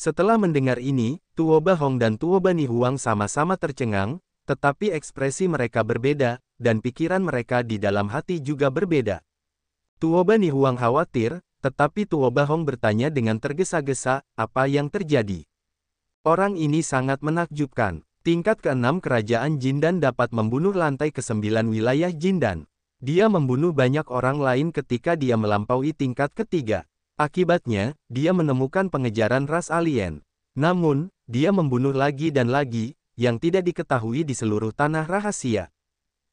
Setelah mendengar ini, Tuo Bahong dan Tuo Bani Huang sama-sama tercengang, tetapi ekspresi mereka berbeda, dan pikiran mereka di dalam hati juga berbeda. Tuo Bani Huang khawatir, tetapi Tuo Bahong bertanya dengan tergesa-gesa, apa yang terjadi? Orang ini sangat menakjubkan. Tingkat ke-6 Kerajaan Jindan dapat membunuh lantai ke-9 wilayah Jindan. Dia membunuh banyak orang lain ketika dia melampaui tingkat ketiga. Akibatnya, dia menemukan pengejaran ras alien. Namun, dia membunuh lagi dan lagi, yang tidak diketahui di seluruh tanah rahasia.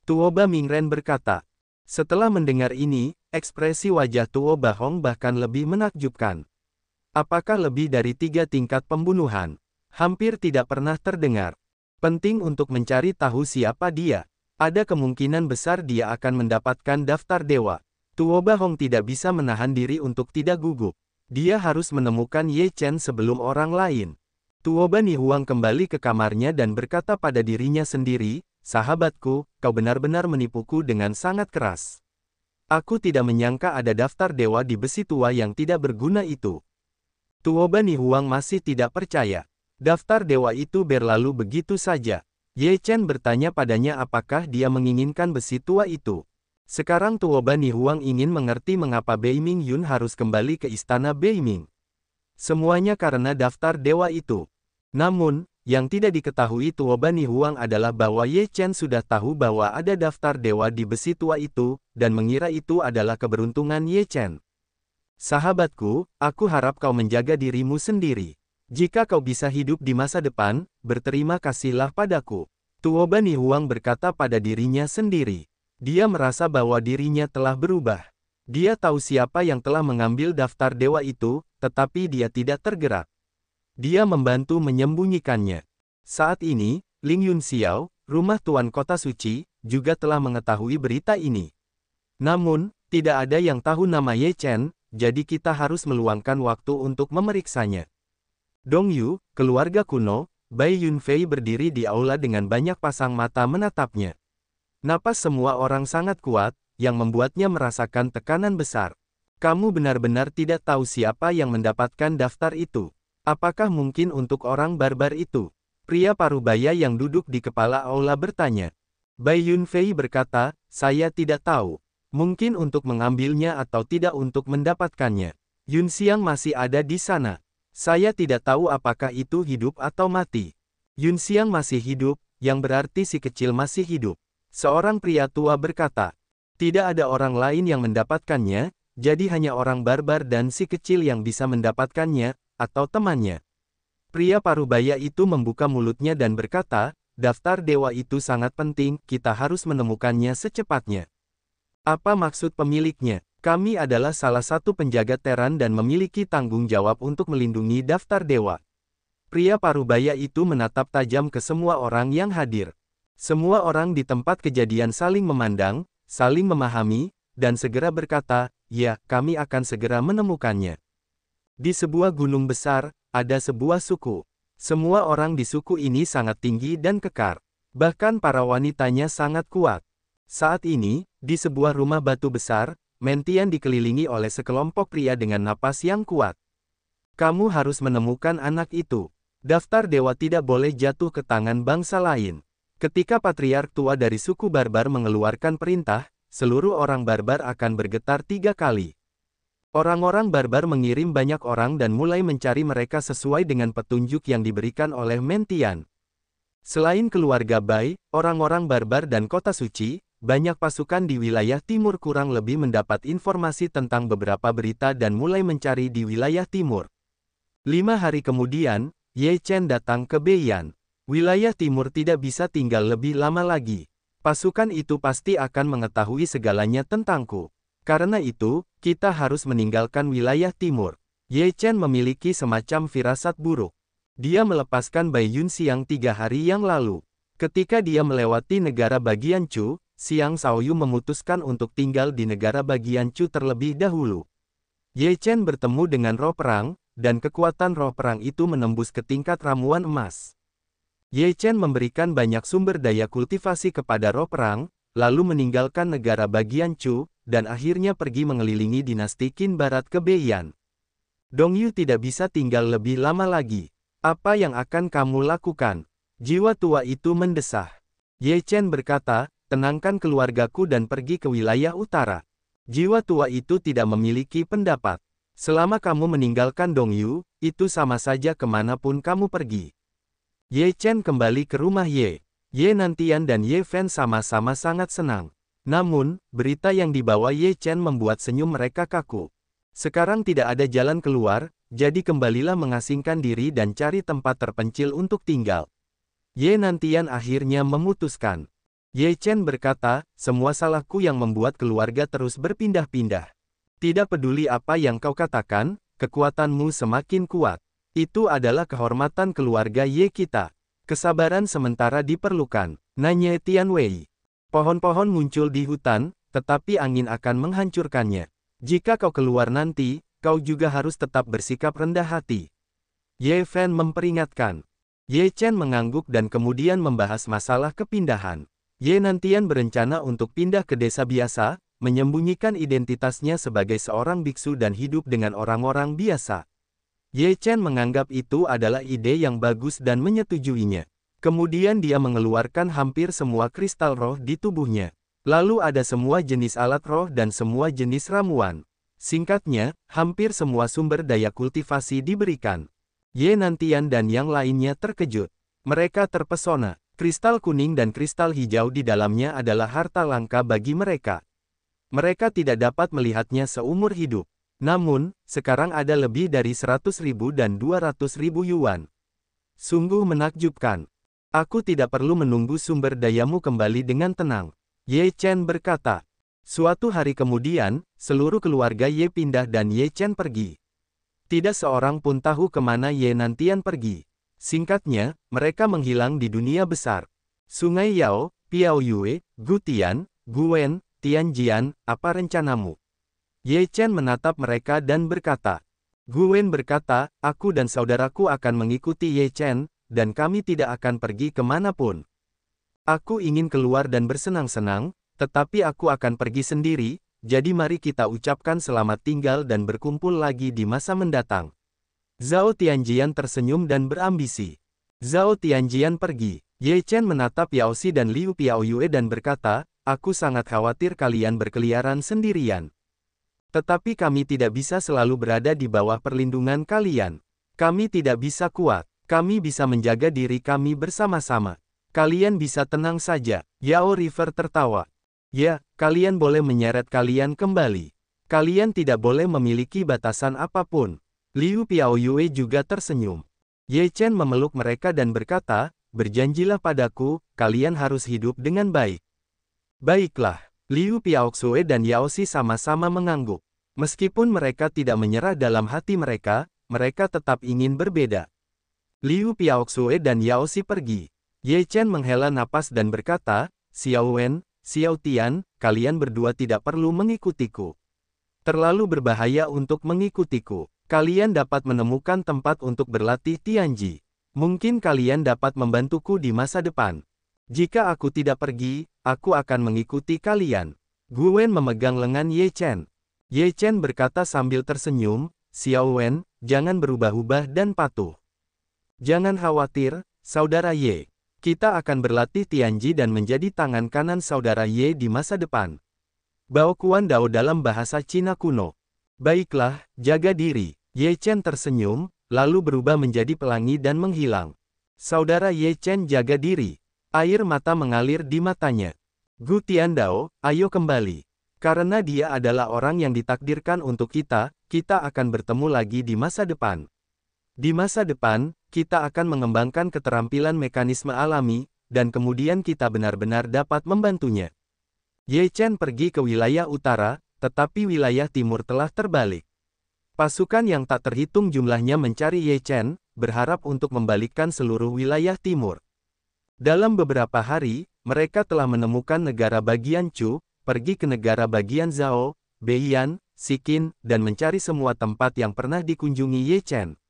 Tuoba Mingren berkata. Setelah mendengar ini, ekspresi wajah Tuo Bahong bahkan lebih menakjubkan. Apakah lebih dari 3 tingkat pembunuhan? Hampir tidak pernah terdengar. Penting untuk mencari tahu siapa dia. Ada kemungkinan besar dia akan mendapatkan daftar dewa. Tuo Bahong tidak bisa menahan diri untuk tidak gugup. Dia harus menemukan Ye Chen sebelum orang lain. Tuo Bani Huang kembali ke kamarnya dan berkata pada dirinya sendiri, sahabatku, kau benar-benar menipuku dengan sangat keras. Aku tidak menyangka ada daftar dewa di besi tua yang tidak berguna itu. Tuo Bani Huang masih tidak percaya. Daftar dewa itu berlalu begitu saja. Ye Chen bertanya padanya apakah dia menginginkan besi tua itu. Sekarang Tuo Bani Huang ingin mengerti mengapa Bei Ming Yun harus kembali ke istana Bei Ming. Semuanya karena daftar dewa itu. Namun, yang tidak diketahui Tuo Bani Huang adalah bahwa Ye Chen sudah tahu bahwa ada daftar dewa di besi tua itu, dan mengira itu adalah keberuntungan Ye Chen. Sahabatku, aku harap kau menjaga dirimu sendiri. Jika kau bisa hidup di masa depan, berterima kasihlah padaku. Tuo Bani Huang berkata pada dirinya sendiri. Dia merasa bahwa dirinya telah berubah. Dia tahu siapa yang telah mengambil daftar dewa itu, tetapi dia tidak tergerak. Dia membantu menyembunyikannya. Saat ini, Ling Yun Xiao, rumah Tuan Kota Suci, juga telah mengetahui berita ini. Namun, tidak ada yang tahu nama Ye Chen, jadi kita harus meluangkan waktu untuk memeriksanya. Dong Yu, keluarga kuno, Bai Yunfei berdiri di aula dengan banyak pasang mata menatapnya. Napas semua orang sangat kuat, yang membuatnya merasakan tekanan besar. Kamu benar-benar tidak tahu siapa yang mendapatkan daftar itu. Apakah mungkin untuk orang barbar itu? Pria parubaya yang duduk di kepala aula bertanya. Bai Yunfei berkata, saya tidak tahu. Mungkin untuk mengambilnya atau tidak untuk mendapatkannya. Yun Xiang masih ada di sana. Saya tidak tahu apakah itu hidup atau mati. Yun Xiang masih hidup, yang berarti si kecil masih hidup. Seorang pria tua berkata, tidak ada orang lain yang mendapatkannya, jadi hanya orang barbar dan si kecil yang bisa mendapatkannya, atau temannya. Pria parubaya itu membuka mulutnya dan berkata, daftar dewa itu sangat penting, kita harus menemukannya secepatnya. Apa maksud pemiliknya? Kami adalah salah satu penjaga teran dan memiliki tanggung jawab untuk melindungi daftar dewa. Pria parubaya itu menatap tajam ke semua orang yang hadir. Semua orang di tempat kejadian saling memandang, saling memahami, dan segera berkata, ya, kami akan segera menemukannya. Di sebuah gunung besar, ada sebuah suku. Semua orang di suku ini sangat tinggi dan kekar. Bahkan para wanitanya sangat kuat. Saat ini, di sebuah rumah batu besar, Mentian dikelilingi oleh sekelompok pria dengan napas yang kuat. Kamu harus menemukan anak itu. Daftar dewa tidak boleh jatuh ke tangan bangsa lain. Ketika patriark tua dari suku barbar mengeluarkan perintah, seluruh orang barbar akan bergetar 3 kali. Orang-orang barbar mengirim banyak orang dan mulai mencari mereka sesuai dengan petunjuk yang diberikan oleh Mentian. Selain keluarga Bai, orang-orang barbar dan kota suci, banyak pasukan di wilayah timur kurang lebih mendapat informasi tentang beberapa berita dan mulai mencari di wilayah timur. 5 hari kemudian, Ye Chen datang ke Beiyan. Wilayah timur tidak bisa tinggal lebih lama lagi. Pasukan itu pasti akan mengetahui segalanya tentangku. Karena itu, kita harus meninggalkan wilayah timur. Ye Chen memiliki semacam firasat buruk. Dia melepaskan Bai Yun Xiang 3 hari yang lalu. Ketika dia melewati negara bagian Chu, Xiang Shaoyu memutuskan untuk tinggal di negara bagian Chu terlebih dahulu. Ye Chen bertemu dengan roh perang, dan kekuatan roh perang itu menembus ke tingkat ramuan emas. Ye Chen memberikan banyak sumber daya kultivasi kepada roh perang, lalu meninggalkan negara bagian Chu, dan akhirnya pergi mengelilingi dinasti Qin Barat ke Beiyan. Dongyu tidak bisa tinggal lebih lama lagi. Apa yang akan kamu lakukan? Jiwa tua itu mendesah. Ye Chen berkata, tenangkan keluargaku dan pergi ke wilayah utara. Jiwa tua itu tidak memiliki pendapat. Selama kamu meninggalkan Dongyu, itu sama saja kemanapun kamu pergi. Ye Chen kembali ke rumah Ye. Ye Nantian dan Ye Fen sama-sama sangat senang. Namun, berita yang dibawa Ye Chen membuat senyum mereka kaku. Sekarang tidak ada jalan keluar, jadi kembalilah mengasingkan diri dan cari tempat terpencil untuk tinggal. Ye Nantian akhirnya memutuskan. Ye Chen berkata, semua salahku yang membuat keluarga terus berpindah-pindah. Tidak peduli apa yang kau katakan, kekuatanmu semakin kuat. Itu adalah kehormatan keluarga Ye kita. Kesabaran sementara diperlukan. Nanya Tianwei. Pohon-pohon muncul di hutan, tetapi angin akan menghancurkannya. Jika kau keluar nanti, kau juga harus tetap bersikap rendah hati. Ye Fen memperingatkan. Ye Chen mengangguk dan kemudian membahas masalah kepindahan. Ye Nantian berencana untuk pindah ke desa biasa, menyembunyikan identitasnya sebagai seorang biksu dan hidup dengan orang-orang biasa. Ye Chen menganggap itu adalah ide yang bagus dan menyetujuinya. Kemudian dia mengeluarkan hampir semua kristal roh di tubuhnya. Lalu ada semua jenis alat roh dan semua jenis ramuan. Singkatnya, hampir semua sumber daya kultivasi diberikan. Ye Nantian dan yang lainnya terkejut. Mereka terpesona. Kristal kuning dan kristal hijau di dalamnya adalah harta langka bagi mereka. Mereka tidak dapat melihatnya seumur hidup. Namun, sekarang ada lebih dari 100.000 dan 200.000 yuan. Sungguh menakjubkan. Aku tidak perlu menunggu sumber dayamu kembali dengan tenang. Ye Chen berkata. Suatu hari kemudian, seluruh keluarga Ye pindah dan Ye Chen pergi. Tidak seorang pun tahu kemana Ye Nantian pergi. Singkatnya, mereka menghilang di dunia besar. Sungai Yao, Piao Yue, Gu Tian, Gu Wen, Tian Jian, apa rencanamu? Ye Chen menatap mereka dan berkata. Gu Wen berkata, aku dan saudaraku akan mengikuti Ye Chen, dan kami tidak akan pergi kemanapun. Aku ingin keluar dan bersenang-senang, tetapi aku akan pergi sendiri, jadi mari kita ucapkan selamat tinggal dan berkumpul lagi di masa mendatang. Zhao Tianjian tersenyum dan berambisi. Zhao Tianjian pergi. Ye Chen menatap Yao Xi dan Liu Piaoyue dan berkata, aku sangat khawatir kalian berkeliaran sendirian. Tetapi kami tidak bisa selalu berada di bawah perlindungan kalian. Kami tidak bisa kuat. Kami bisa menjaga diri kami bersama-sama. Kalian bisa tenang saja. Yao River tertawa. Ya, kalian boleh menyeret kalian kembali. Kalian tidak boleh memiliki batasan apapun. Liu Piaoyue juga tersenyum. Ye Chen memeluk mereka dan berkata, berjanjilah padaku, kalian harus hidup dengan baik. Baiklah, Liu Piaoxue dan Yao Xi sama-sama mengangguk. Meskipun mereka tidak menyerah dalam hati mereka, mereka tetap ingin berbeda. Liu Piaoxue dan Yao Xi pergi. Ye Chen menghela napas dan berkata, Xiao Wen, Xiao Tian, kalian berdua tidak perlu mengikutiku. Terlalu berbahaya untuk mengikutiku. Kalian dapat menemukan tempat untuk berlatih Tianji. Mungkin kalian dapat membantuku di masa depan. Jika aku tidak pergi, aku akan mengikuti kalian. Gu Wen memegang lengan Ye Chen. Ye Chen berkata sambil tersenyum, Xiao Wen, jangan berubah-ubah dan patuh. Jangan khawatir, saudara Ye. Kita akan berlatih Tianji dan menjadi tangan kanan saudara Ye di masa depan. Bao Kuan Dao dalam bahasa Cina kuno. Baiklah, jaga diri. Ye Chen tersenyum, lalu berubah menjadi pelangi dan menghilang. Saudara Ye Chen jaga diri. Air mata mengalir di matanya. Gu Tiandao, ayo kembali. Karena dia adalah orang yang ditakdirkan untuk kita, kita akan bertemu lagi di masa depan. Di masa depan, kita akan mengembangkan keterampilan mekanisme alami, dan kemudian kita benar-benar dapat membantunya. Ye Chen pergi ke wilayah utara, tetapi wilayah timur telah terbalik. Pasukan yang tak terhitung jumlahnya mencari Ye Chen, berharap untuk membalikkan seluruh wilayah timur. Dalam beberapa hari, mereka telah menemukan negara bagian Chu, pergi ke negara bagian Zhao, Beiyan, Sikin, dan mencari semua tempat yang pernah dikunjungi Ye Chen.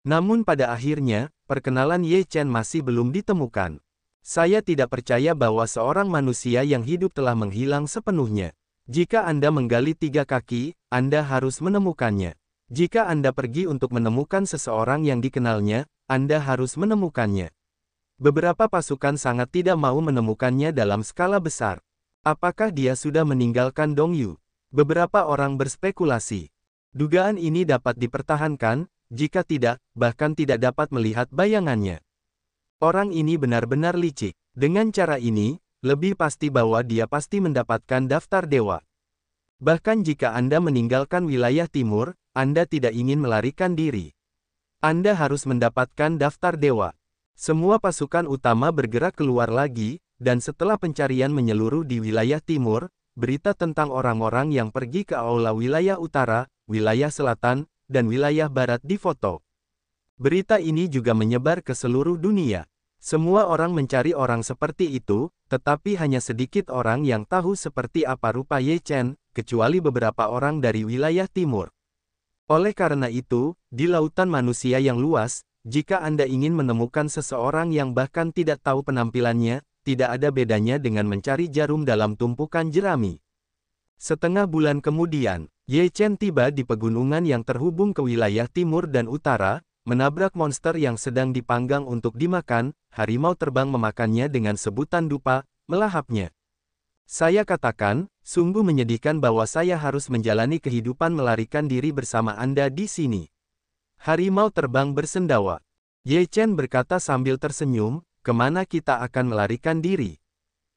Namun pada akhirnya, perkenalan Ye Chen masih belum ditemukan. Saya tidak percaya bahwa seorang manusia yang hidup telah menghilang sepenuhnya. Jika Anda menggali 3 kaki, Anda harus menemukannya. Jika Anda pergi untuk menemukan seseorang yang dikenalnya, Anda harus menemukannya. Beberapa pasukan sangat tidak mau menemukannya dalam skala besar. Apakah dia sudah meninggalkan Dongyu? Beberapa orang berspekulasi. Dugaan ini dapat dipertahankan, jika tidak, bahkan tidak dapat melihat bayangannya. Orang ini benar-benar licik. Dengan cara ini, lebih pasti bahwa dia pasti mendapatkan daftar dewa. Bahkan jika Anda meninggalkan wilayah timur, Anda tidak ingin melarikan diri. Anda harus mendapatkan daftar dewa. Semua pasukan utama bergerak keluar lagi, dan setelah pencarian menyeluruh di wilayah timur, berita tentang orang-orang yang pergi ke aula wilayah utara, wilayah selatan, dan wilayah barat difoto. Berita ini juga menyebar ke seluruh dunia. Semua orang mencari orang seperti itu, tetapi hanya sedikit orang yang tahu seperti apa rupa Ye Chen, kecuali beberapa orang dari wilayah timur. Oleh karena itu, di lautan manusia yang luas, jika Anda ingin menemukan seseorang yang bahkan tidak tahu penampilannya, tidak ada bedanya dengan mencari jarum dalam tumpukan jerami. Setengah bulan kemudian, Ye Chen tiba di pegunungan yang terhubung ke wilayah timur dan utara, menabrak monster yang sedang dipanggang untuk dimakan. Harimau terbang memakannya dengan sebutan dupa, melahapnya. Saya katakan, sungguh menyedihkan bahwa saya harus menjalani kehidupan melarikan diri bersama Anda di sini. Harimau terbang bersendawa. Ye Chen berkata sambil tersenyum, kemana kita akan melarikan diri?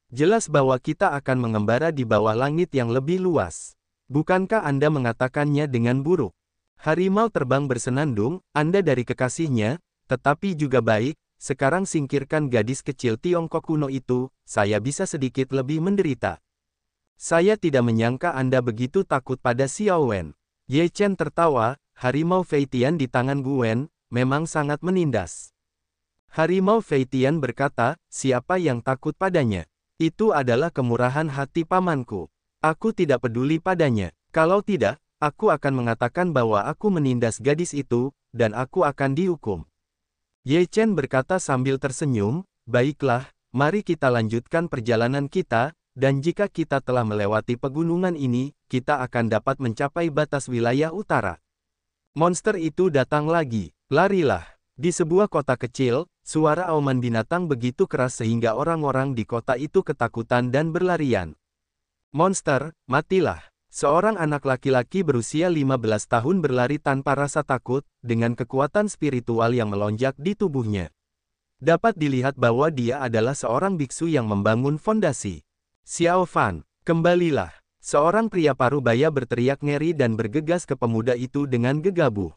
Jelas bahwa kita akan mengembara di bawah langit yang lebih luas. Bukankah Anda mengatakannya dengan buruk? Harimau terbang bersenandung, Anda dari kekasihnya, tetapi juga baik. Sekarang singkirkan gadis kecil Tiongkok kuno itu, saya bisa sedikit lebih menderita. Saya tidak menyangka Anda begitu takut pada Xiao Wen. Ye Chen tertawa, harimau Feitian di tangan Guen, memang sangat menindas. Harimau Feitian berkata, siapa yang takut padanya? Itu adalah kemurahan hati pamanku. Aku tidak peduli padanya. Kalau tidak, aku akan mengatakan bahwa aku menindas gadis itu, dan aku akan dihukum. Ye Chen berkata sambil tersenyum, baiklah, mari kita lanjutkan perjalanan kita, dan jika kita telah melewati pegunungan ini, kita akan dapat mencapai batas wilayah utara. Monster itu datang lagi, larilah. Di sebuah kota kecil, suara auman binatang begitu keras sehingga orang-orang di kota itu ketakutan dan berlarian. Monster, matilah. Seorang anak laki-laki berusia 15 tahun berlari tanpa rasa takut, dengan kekuatan spiritual yang melonjak di tubuhnya. Dapat dilihat bahwa dia adalah seorang biksu yang membangun fondasi. Xiao Fan, kembalilah. Seorang pria parubaya berteriak ngeri dan bergegas ke pemuda itu dengan gegabah.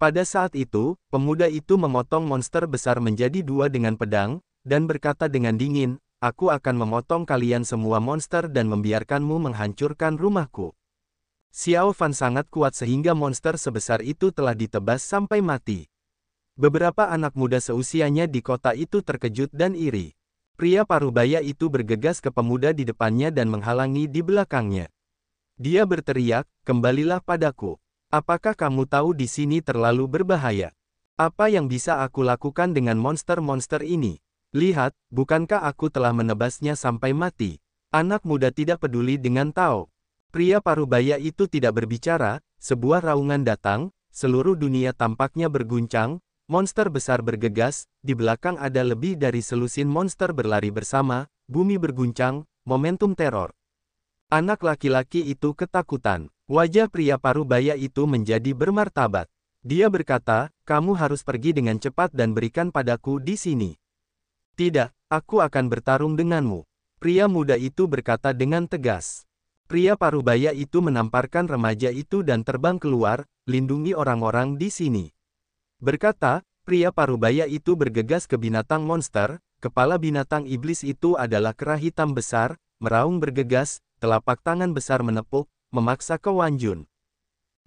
Pada saat itu, pemuda itu memotong monster besar menjadi dua dengan pedang, dan berkata dengan dingin, aku akan memotong kalian semua monster dan membiarkanmu menghancurkan rumahku. Xiao Fan sangat kuat sehingga monster sebesar itu telah ditebas sampai mati. Beberapa anak muda seusianya di kota itu terkejut dan iri. Pria parubaya itu bergegas ke pemuda di depannya dan menghalangi di belakangnya. Dia berteriak, kembalilah padaku. Apakah kamu tahu di sini terlalu berbahaya? Apa yang bisa aku lakukan dengan monster-monster ini? Lihat, bukankah aku telah menebasnya sampai mati? Anak muda tidak peduli dengan Tao. Pria parubaya itu tidak berbicara, sebuah raungan datang, seluruh dunia tampaknya berguncang, monster besar bergegas, di belakang ada lebih dari selusin monster berlari bersama, bumi berguncang, momentum teror. Anak laki-laki itu ketakutan. Wajah pria parubaya itu menjadi bermartabat. Dia berkata, kamu harus pergi dengan cepat dan berikan padaku di sini. Tidak, aku akan bertarung denganmu. Pria muda itu berkata dengan tegas. Pria parubaya itu menamparkan remaja itu dan terbang keluar, lindungi orang-orang di sini. Berkata, pria parubaya itu bergegas ke binatang monster, kepala binatang iblis itu adalah kera hitam besar, meraung bergegas, telapak tangan besar menepuk, memaksa ke Wan Jun.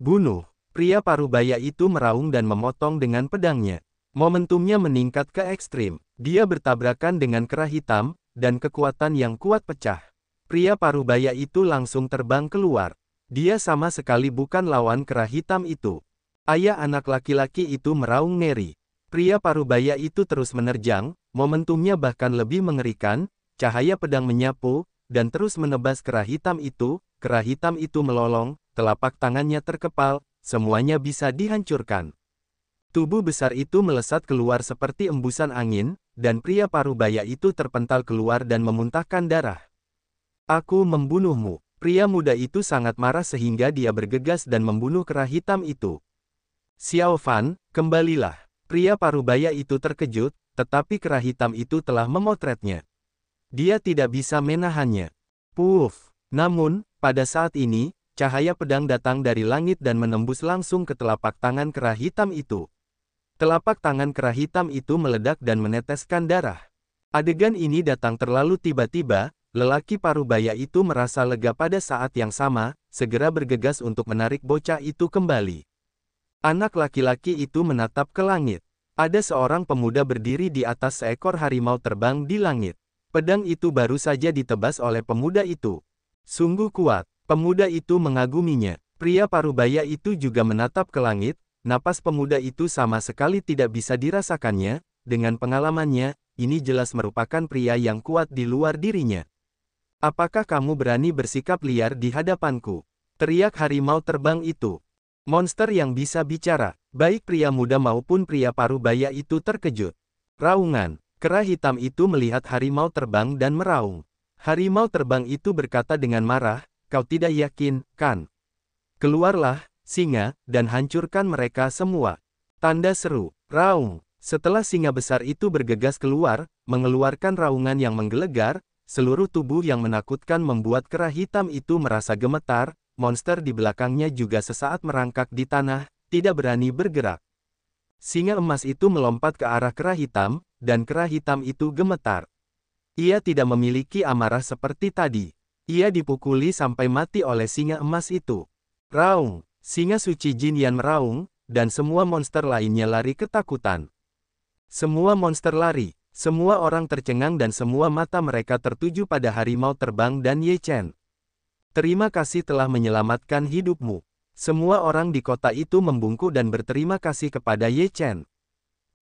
Bunuh! Pria parubaya itu meraung dan memotong dengan pedangnya. Momentumnya meningkat ke ekstrim. Dia bertabrakan dengan kera hitam, dan kekuatan yang kuat pecah. Pria parubaya itu langsung terbang keluar. Dia sama sekali bukan lawan kera hitam itu. Ayah anak laki-laki itu meraung ngeri. Pria parubaya itu terus menerjang, momentumnya bahkan lebih mengerikan, cahaya pedang menyapu, dan terus menebas kera hitam itu melolong, telapak tangannya terkepal, semuanya bisa dihancurkan. Tubuh besar itu melesat keluar seperti embusan angin, dan pria parubaya itu terpental keluar dan memuntahkan darah. Aku membunuhmu. Pria muda itu sangat marah sehingga dia bergegas dan membunuh kera hitam itu. Xiao Fan, kembalilah. Pria parubaya itu terkejut, tetapi kera hitam itu telah memotretnya. Dia tidak bisa menahannya. Puff! Namun, pada saat ini, cahaya pedang datang dari langit dan menembus langsung ke telapak tangan kera hitam itu. Telapak tangan kera hitam itu meledak dan meneteskan darah. Adegan ini datang terlalu tiba-tiba, lelaki parubaya itu merasa lega pada saat yang sama, segera bergegas untuk menarik bocah itu kembali. Anak laki-laki itu menatap ke langit. Ada seorang pemuda berdiri di atas seekor harimau terbang di langit. Pedang itu baru saja ditebas oleh pemuda itu. Sungguh kuat, pemuda itu mengaguminya. Pria parubaya itu juga menatap ke langit. Napas pemuda itu sama sekali tidak bisa dirasakannya, dengan pengalamannya, ini jelas merupakan pria yang kuat di luar dirinya. Apakah kamu berani bersikap liar di hadapanku? Teriak harimau terbang itu. Monster yang bisa bicara, baik pria muda maupun pria parubaya itu terkejut. Raungan, kera hitam itu melihat harimau terbang dan meraung. Harimau terbang itu berkata dengan marah, kau tidak yakin, kan? Keluarlah, singa, dan hancurkan mereka semua. Tanda seru, raung. Setelah singa besar itu bergegas keluar, mengeluarkan raungan yang menggelegar, seluruh tubuh yang menakutkan membuat kera hitam itu merasa gemetar, monster di belakangnya juga sesaat merangkak di tanah, tidak berani bergerak. Singa emas itu melompat ke arah kera hitam, dan kera hitam itu gemetar. Ia tidak memiliki amarah seperti tadi. Ia dipukuli sampai mati oleh singa emas itu. Raung. Singa suci Jin Yan meraung, dan semua monster lainnya lari ketakutan. Semua monster lari, semua orang tercengang dan semua mata mereka tertuju pada harimau terbang dan Ye Chen. Terima kasih telah menyelamatkan hidupmu. Semua orang di kota itu membungkuk dan berterima kasih kepada Ye Chen.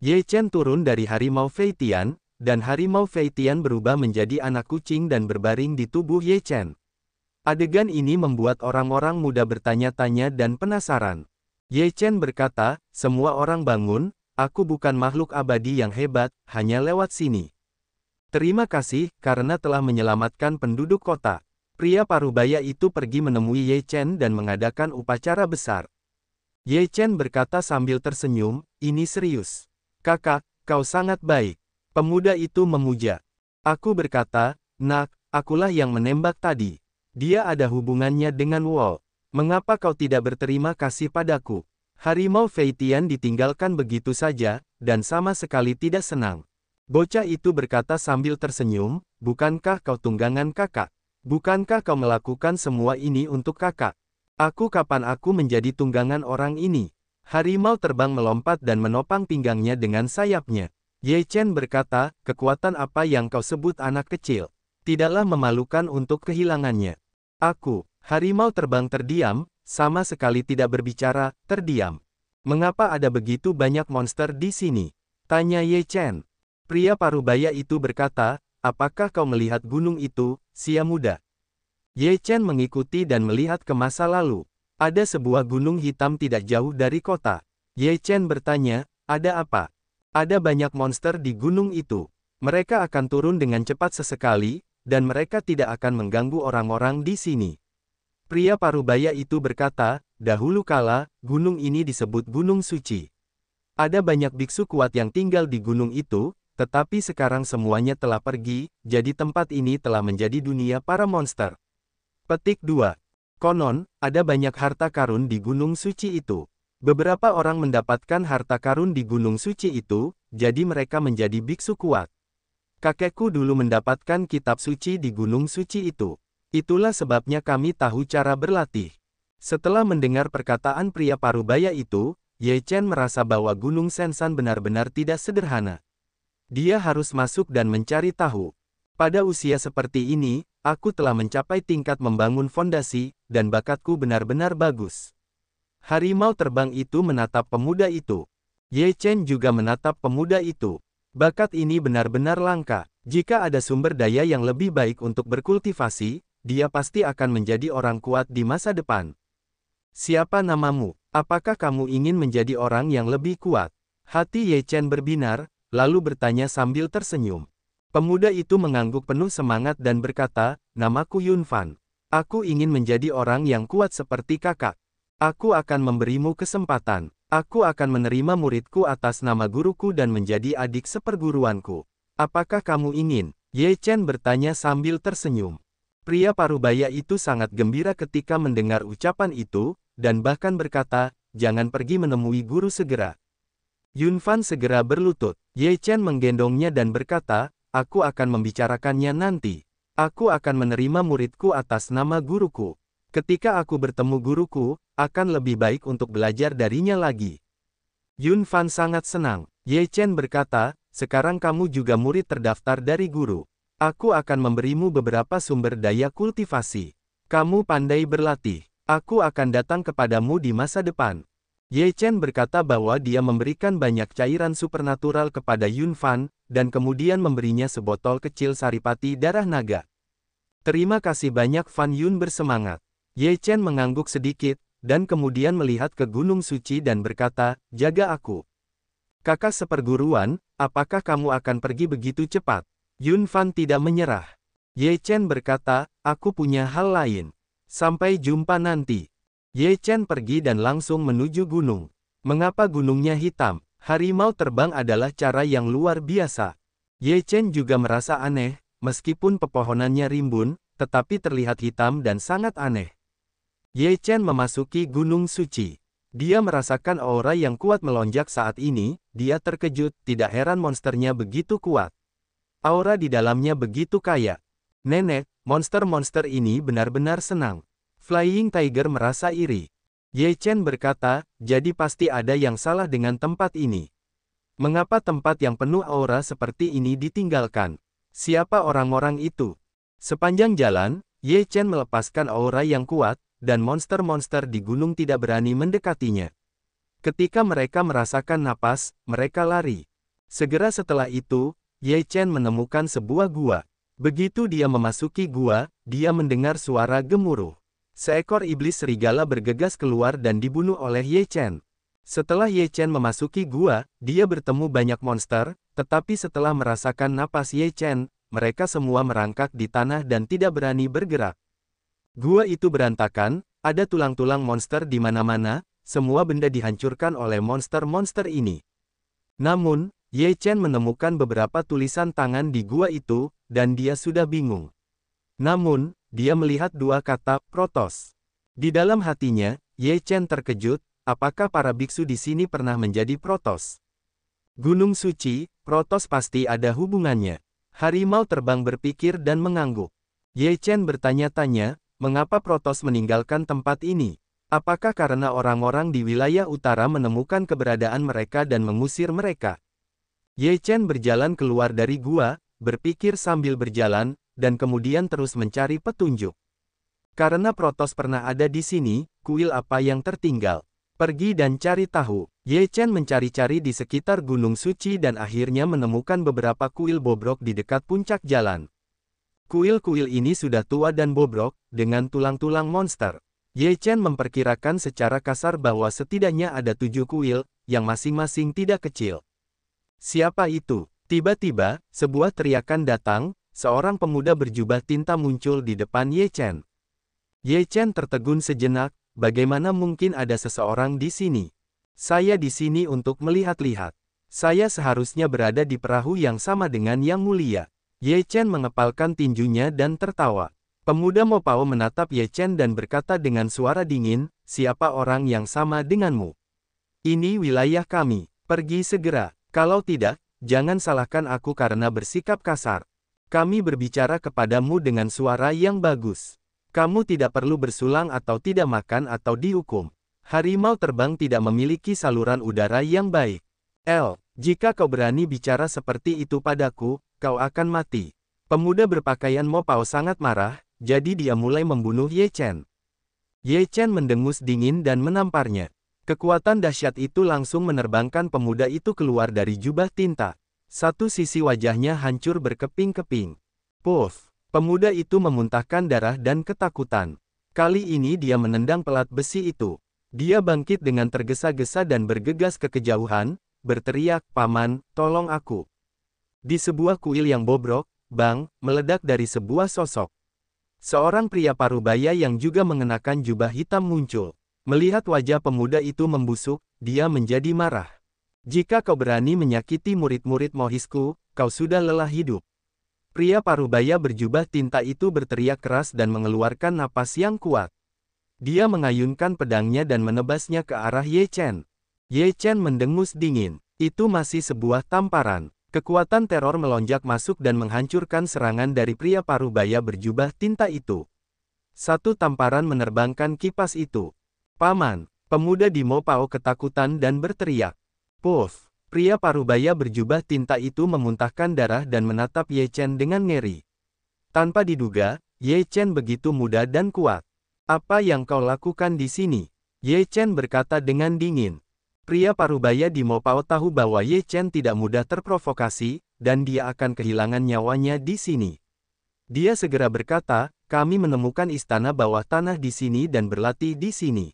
Ye Chen turun dari harimau Fei Tian, dan harimau Fei Tian berubah menjadi anak kucing dan berbaring di tubuh Ye Chen. Adegan ini membuat orang-orang muda bertanya-tanya dan penasaran. Ye Chen berkata, semua orang bangun, aku bukan makhluk abadi yang hebat, hanya lewat sini. Terima kasih, karena telah menyelamatkan penduduk kota. Pria parubaya itu pergi menemui Ye Chen dan mengadakan upacara besar. Ye Chen berkata sambil tersenyum, ini serius. Kakak, kau sangat baik. Pemuda itu memuja. Aku berkata, nak, akulah yang menembak tadi. Dia ada hubungannya dengan Wall. Mengapa kau tidak berterima kasih padaku? Harimau Fei Tian ditinggalkan begitu saja, dan sama sekali tidak senang. Bocah itu berkata sambil tersenyum, bukankah kau tunggangan kakak? Bukankah kau melakukan semua ini untuk kakak? Kapan aku menjadi tunggangan orang ini? Harimau terbang melompat dan menopang pinggangnya dengan sayapnya. Ye Chen berkata, kekuatan apa yang kau sebut anak kecil? Tidaklah memalukan untuk kehilangannya. Harimau terbang terdiam, sama sekali tidak berbicara, terdiam. Mengapa ada begitu banyak monster di sini? Tanya Ye Chen. Pria parubaya itu berkata, apakah kau melihat gunung itu, sia muda? Ye Chen mengikuti dan melihat ke masa lalu. Ada sebuah gunung hitam tidak jauh dari kota. Ye Chen bertanya, ada apa? Ada banyak monster di gunung itu. Mereka akan turun dengan cepat sesekali, dan mereka tidak akan mengganggu orang-orang di sini. Pria parubaya itu berkata, dahulu kala, gunung ini disebut Gunung Suci. Ada banyak biksu kuat yang tinggal di gunung itu, tetapi sekarang semuanya telah pergi, jadi tempat ini telah menjadi dunia para monster. Petik 2. Konon, ada banyak harta karun di Gunung Suci itu. Beberapa orang mendapatkan harta karun di Gunung Suci itu, jadi mereka menjadi biksu kuat. Kakekku dulu mendapatkan kitab suci di Gunung Suci itu. Itulah sebabnya kami tahu cara berlatih. Setelah mendengar perkataan pria parubaya itu, Ye Chen merasa bahwa Gunung Sensan benar-benar tidak sederhana. Dia harus masuk dan mencari tahu. Pada usia seperti ini, aku telah mencapai tingkat membangun fondasi, dan bakatku benar-benar bagus. Harimau terbang itu menatap pemuda itu. Ye Chen juga menatap pemuda itu. Bakat ini benar-benar langka. Jika ada sumber daya yang lebih baik untuk berkultivasi, dia pasti akan menjadi orang kuat di masa depan. Siapa namamu? Apakah kamu ingin menjadi orang yang lebih kuat? Hati Ye Chen berbinar, lalu bertanya sambil tersenyum. Pemuda itu mengangguk penuh semangat dan berkata, "Namaku Yun Fan. Aku ingin menjadi orang yang kuat seperti kakak. Aku akan memberimu kesempatan. Aku akan menerima muridku atas nama guruku dan menjadi adik seperguruanku. Apakah kamu ingin?" Ye Chen bertanya sambil tersenyum. Pria parubaya itu sangat gembira ketika mendengar ucapan itu, dan bahkan berkata, "Jangan pergi menemui guru segera." Yun Fan segera berlutut. Ye Chen menggendongnya dan berkata, "Aku akan membicarakannya nanti. Aku akan menerima muridku atas nama guruku. Ketika aku bertemu guruku, akan lebih baik untuk belajar darinya lagi." Yun Fan sangat senang. Ye Chen berkata, "Sekarang kamu juga murid terdaftar dari guru. Aku akan memberimu beberapa sumber daya kultivasi. Kamu pandai berlatih. Aku akan datang kepadamu di masa depan." Ye Chen berkata bahwa dia memberikan banyak cairan supernatural kepada Yun Fan, dan kemudian memberinya sebotol kecil saripati darah naga. "Terima kasih banyak." Fan Yun bersemangat. Ye Chen mengangguk sedikit, dan kemudian melihat ke Gunung Suci dan berkata, "Jaga aku." "Kakak seperguruan, apakah kamu akan pergi begitu cepat?" Yun Fan tidak menyerah. Ye Chen berkata, "Aku punya hal lain. Sampai jumpa nanti." Ye Chen pergi dan langsung menuju gunung. Mengapa gunungnya hitam? Harimau terbang adalah cara yang luar biasa. Ye Chen juga merasa aneh, meskipun pepohonannya rimbun, tetapi terlihat hitam dan sangat aneh. Ye Chen memasuki Gunung Suci. Dia merasakan aura yang kuat melonjak saat ini, dia terkejut, tidak heran monsternya begitu kuat. Aura di dalamnya begitu kaya. "Nenek, monster-monster ini benar-benar senang." Flying Tiger merasa iri. Ye Chen berkata, "Jadi pasti ada yang salah dengan tempat ini. Mengapa tempat yang penuh aura seperti ini ditinggalkan? Siapa orang-orang itu?" Sepanjang jalan, Ye Chen melepaskan aura yang kuat, dan monster-monster di gunung tidak berani mendekatinya. Ketika mereka merasakan napas, mereka lari. Segera setelah itu, Ye Chen menemukan sebuah gua. Begitu dia memasuki gua, dia mendengar suara gemuruh. Seekor iblis serigala bergegas keluar dan dibunuh oleh Ye Chen. Setelah Ye Chen memasuki gua, dia bertemu banyak monster, tetapi setelah merasakan napas Ye Chen, mereka semua merangkak di tanah dan tidak berani bergerak. Gua itu berantakan, ada tulang-tulang monster di mana-mana, semua benda dihancurkan oleh monster-monster ini. Namun, Ye Chen menemukan beberapa tulisan tangan di gua itu, dan dia sudah bingung. Namun, dia melihat dua kata, "Protos." Di dalam hatinya, Ye Chen terkejut, apakah para biksu di sini pernah menjadi protos? Gunung Suci, protos pasti ada hubungannya. Harimau terbang berpikir dan mengangguk. Ye Chen bertanya-tanya, mengapa protos meninggalkan tempat ini? Apakah karena orang-orang di wilayah utara menemukan keberadaan mereka dan mengusir mereka? Ye Chen berjalan keluar dari gua, berpikir sambil berjalan, dan kemudian terus mencari petunjuk. Karena protos pernah ada di sini, kuil apa yang tertinggal? Pergi dan cari tahu. Ye Chen mencari-cari di sekitar Gunung Suci dan akhirnya menemukan beberapa kuil bobrok di dekat puncak jalan. Kuil-kuil ini sudah tua dan bobrok, dengan tulang-tulang monster. Ye Chen memperkirakan secara kasar bahwa setidaknya ada 7 kuil, yang masing-masing tidak kecil. Siapa itu? Tiba-tiba, sebuah teriakan datang. Seorang pemuda berjubah tinta muncul di depan Ye Chen. Ye Chen tertegun sejenak, bagaimana mungkin ada seseorang di sini? Saya di sini untuk melihat-lihat. Saya seharusnya berada di perahu yang sama dengan Yang Mulia. Ye Chen mengepalkan tinjunya dan tertawa. Pemuda Mopao menatap Ye Chen dan berkata dengan suara dingin, "Siapa orang yang sama denganmu? Ini wilayah kami, pergi segera. Kalau tidak, jangan salahkan aku karena bersikap kasar. Kami berbicara kepadamu dengan suara yang bagus. Kamu tidak perlu bersulang atau tidak makan atau dihukum. Harimau terbang tidak memiliki saluran udara yang baik. Jika kau berani bicara seperti itu padaku, kau akan mati." Pemuda berpakaian Mopao sangat marah, jadi dia mulai membunuh Ye Chen. Ye Chen mendengus dingin dan menamparnya. Kekuatan dahsyat itu langsung menerbangkan pemuda itu keluar dari jubah tinta. Satu sisi wajahnya hancur berkeping-keping. Puff! Pemuda itu memuntahkan darah dan ketakutan. Kali ini dia menendang pelat besi itu. Dia bangkit dengan tergesa-gesa dan bergegas ke kejauhan, berteriak, "Paman, tolong aku." Di sebuah kuil yang bobrok, bang, meledak dari sebuah sosok. Seorang pria parubaya yang juga mengenakan jubah hitam muncul. Melihat wajah pemuda itu membusuk, dia menjadi marah. "Jika kau berani menyakiti murid-murid Mohisku, kau sudah lelah hidup." Pria parubaya berjubah tinta itu berteriak keras dan mengeluarkan napas yang kuat. Dia mengayunkan pedangnya dan menebasnya ke arah Ye Chen. Ye Chen mendengus dingin. Itu masih sebuah tamparan. Kekuatan teror melonjak masuk dan menghancurkan serangan dari pria parubaya berjubah tinta itu. Satu tamparan menerbangkan kipas itu. "Paman!" Pemuda di Mo Pao ketakutan dan berteriak. "Puff!" Pria parubaya berjubah tinta itu memuntahkan darah dan menatap Ye Chen dengan ngeri. Tanpa diduga, Ye Chen begitu muda dan kuat. "Apa yang kau lakukan di sini?" Ye Chen berkata dengan dingin. Pria parubaya di Mo Pao tahu bahwa Ye Chen tidak mudah terprovokasi, dan dia akan kehilangan nyawanya di sini. Dia segera berkata, "Kami menemukan istana bawah tanah di sini dan berlatih di sini."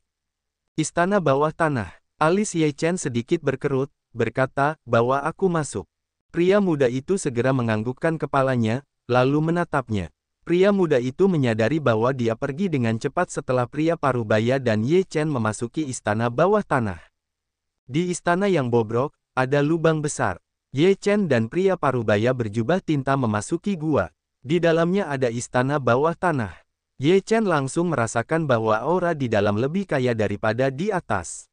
Istana bawah tanah. Alis Ye Chen sedikit berkerut, berkata, "Bawa aku masuk." Pria muda itu segera menganggukkan kepalanya, lalu menatapnya. Pria muda itu menyadari bahwa dia pergi dengan cepat setelah pria parubaya dan Ye Chen memasuki istana bawah tanah. Di istana yang bobrok, ada lubang besar. Ye Chen dan pria parubaya berjubah tinta memasuki gua. Di dalamnya ada istana bawah tanah. Ye Chen langsung merasakan bahwa aura di dalam lebih kaya daripada di atas.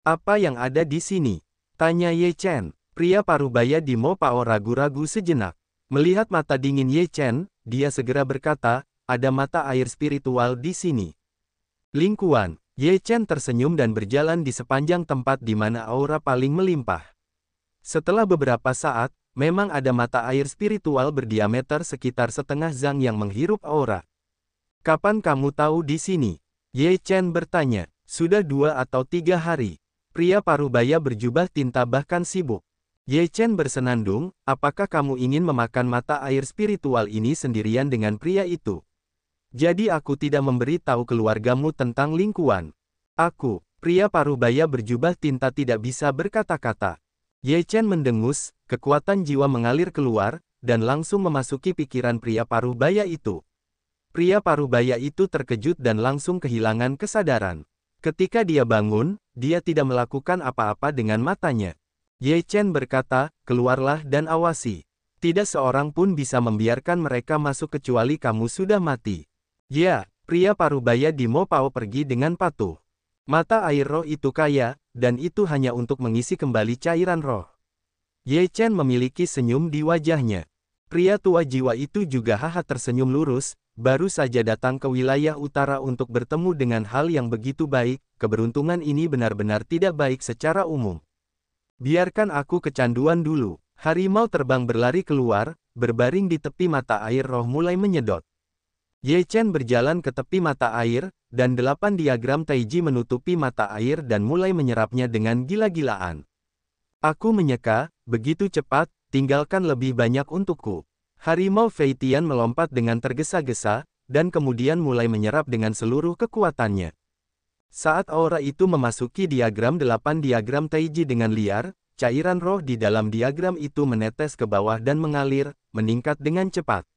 "Apa yang ada di sini?" tanya Ye Chen. Pria parubaya di Mo Pao ragu-ragu sejenak. Melihat mata dingin Ye Chen, dia segera berkata, "Ada mata air spiritual di sini." Lingkuan. Ye Chen tersenyum dan berjalan di sepanjang tempat di mana aura paling melimpah. Setelah beberapa saat, memang ada mata air spiritual berdiameter sekitar setengah zang yang menghirup aura. "Kapan kamu tahu di sini?" Ye Chen bertanya. "Sudah 2 atau 3 hari." Pria parubaya berjubah tinta bahkan sibuk. Ye Chen bersenandung, "Apakah kamu ingin memakan mata air spiritual ini sendirian dengan pria itu? Jadi aku tidak memberi tahu keluargamu tentang lingkuan." "Aku." Pria parubaya berjubah tinta tidak bisa berkata-kata. Ye Chen mendengus, kekuatan jiwa mengalir keluar, dan langsung memasuki pikiran pria parubaya itu. Pria parubaya itu terkejut dan langsung kehilangan kesadaran. Ketika dia bangun, dia tidak melakukan apa-apa dengan matanya. Ye Chen berkata, "Keluarlah dan awasi. Tidak seorang pun bisa membiarkan mereka masuk kecuali kamu sudah mati." "Ya." Pria parubaya di Mo Pao pergi dengan patuh. Mata air roh itu kaya, dan itu hanya untuk mengisi kembali cairan roh. Ye Chen memiliki senyum di wajahnya. Pria tua jiwa itu juga haha tersenyum lurus, baru saja datang ke wilayah utara untuk bertemu dengan hal yang begitu baik, keberuntungan ini benar-benar tidak baik secara umum. "Biarkan aku kecanduan dulu." Harimau terbang berlari keluar, berbaring di tepi mata air roh mulai menyedot. Ye Chen berjalan ke tepi mata air, dan 8 diagram Taiji menutupi mata air dan mulai menyerapnya dengan gila-gilaan. "Aku menyeka, begitu cepat, tinggalkan lebih banyak untukku." Harimau Fei Tian melompat dengan tergesa-gesa, dan kemudian mulai menyerap dengan seluruh kekuatannya. Saat aura itu memasuki diagram 8 diagram Taiji dengan liar, cairan roh di dalam diagram itu menetes ke bawah dan mengalir, meningkat dengan cepat.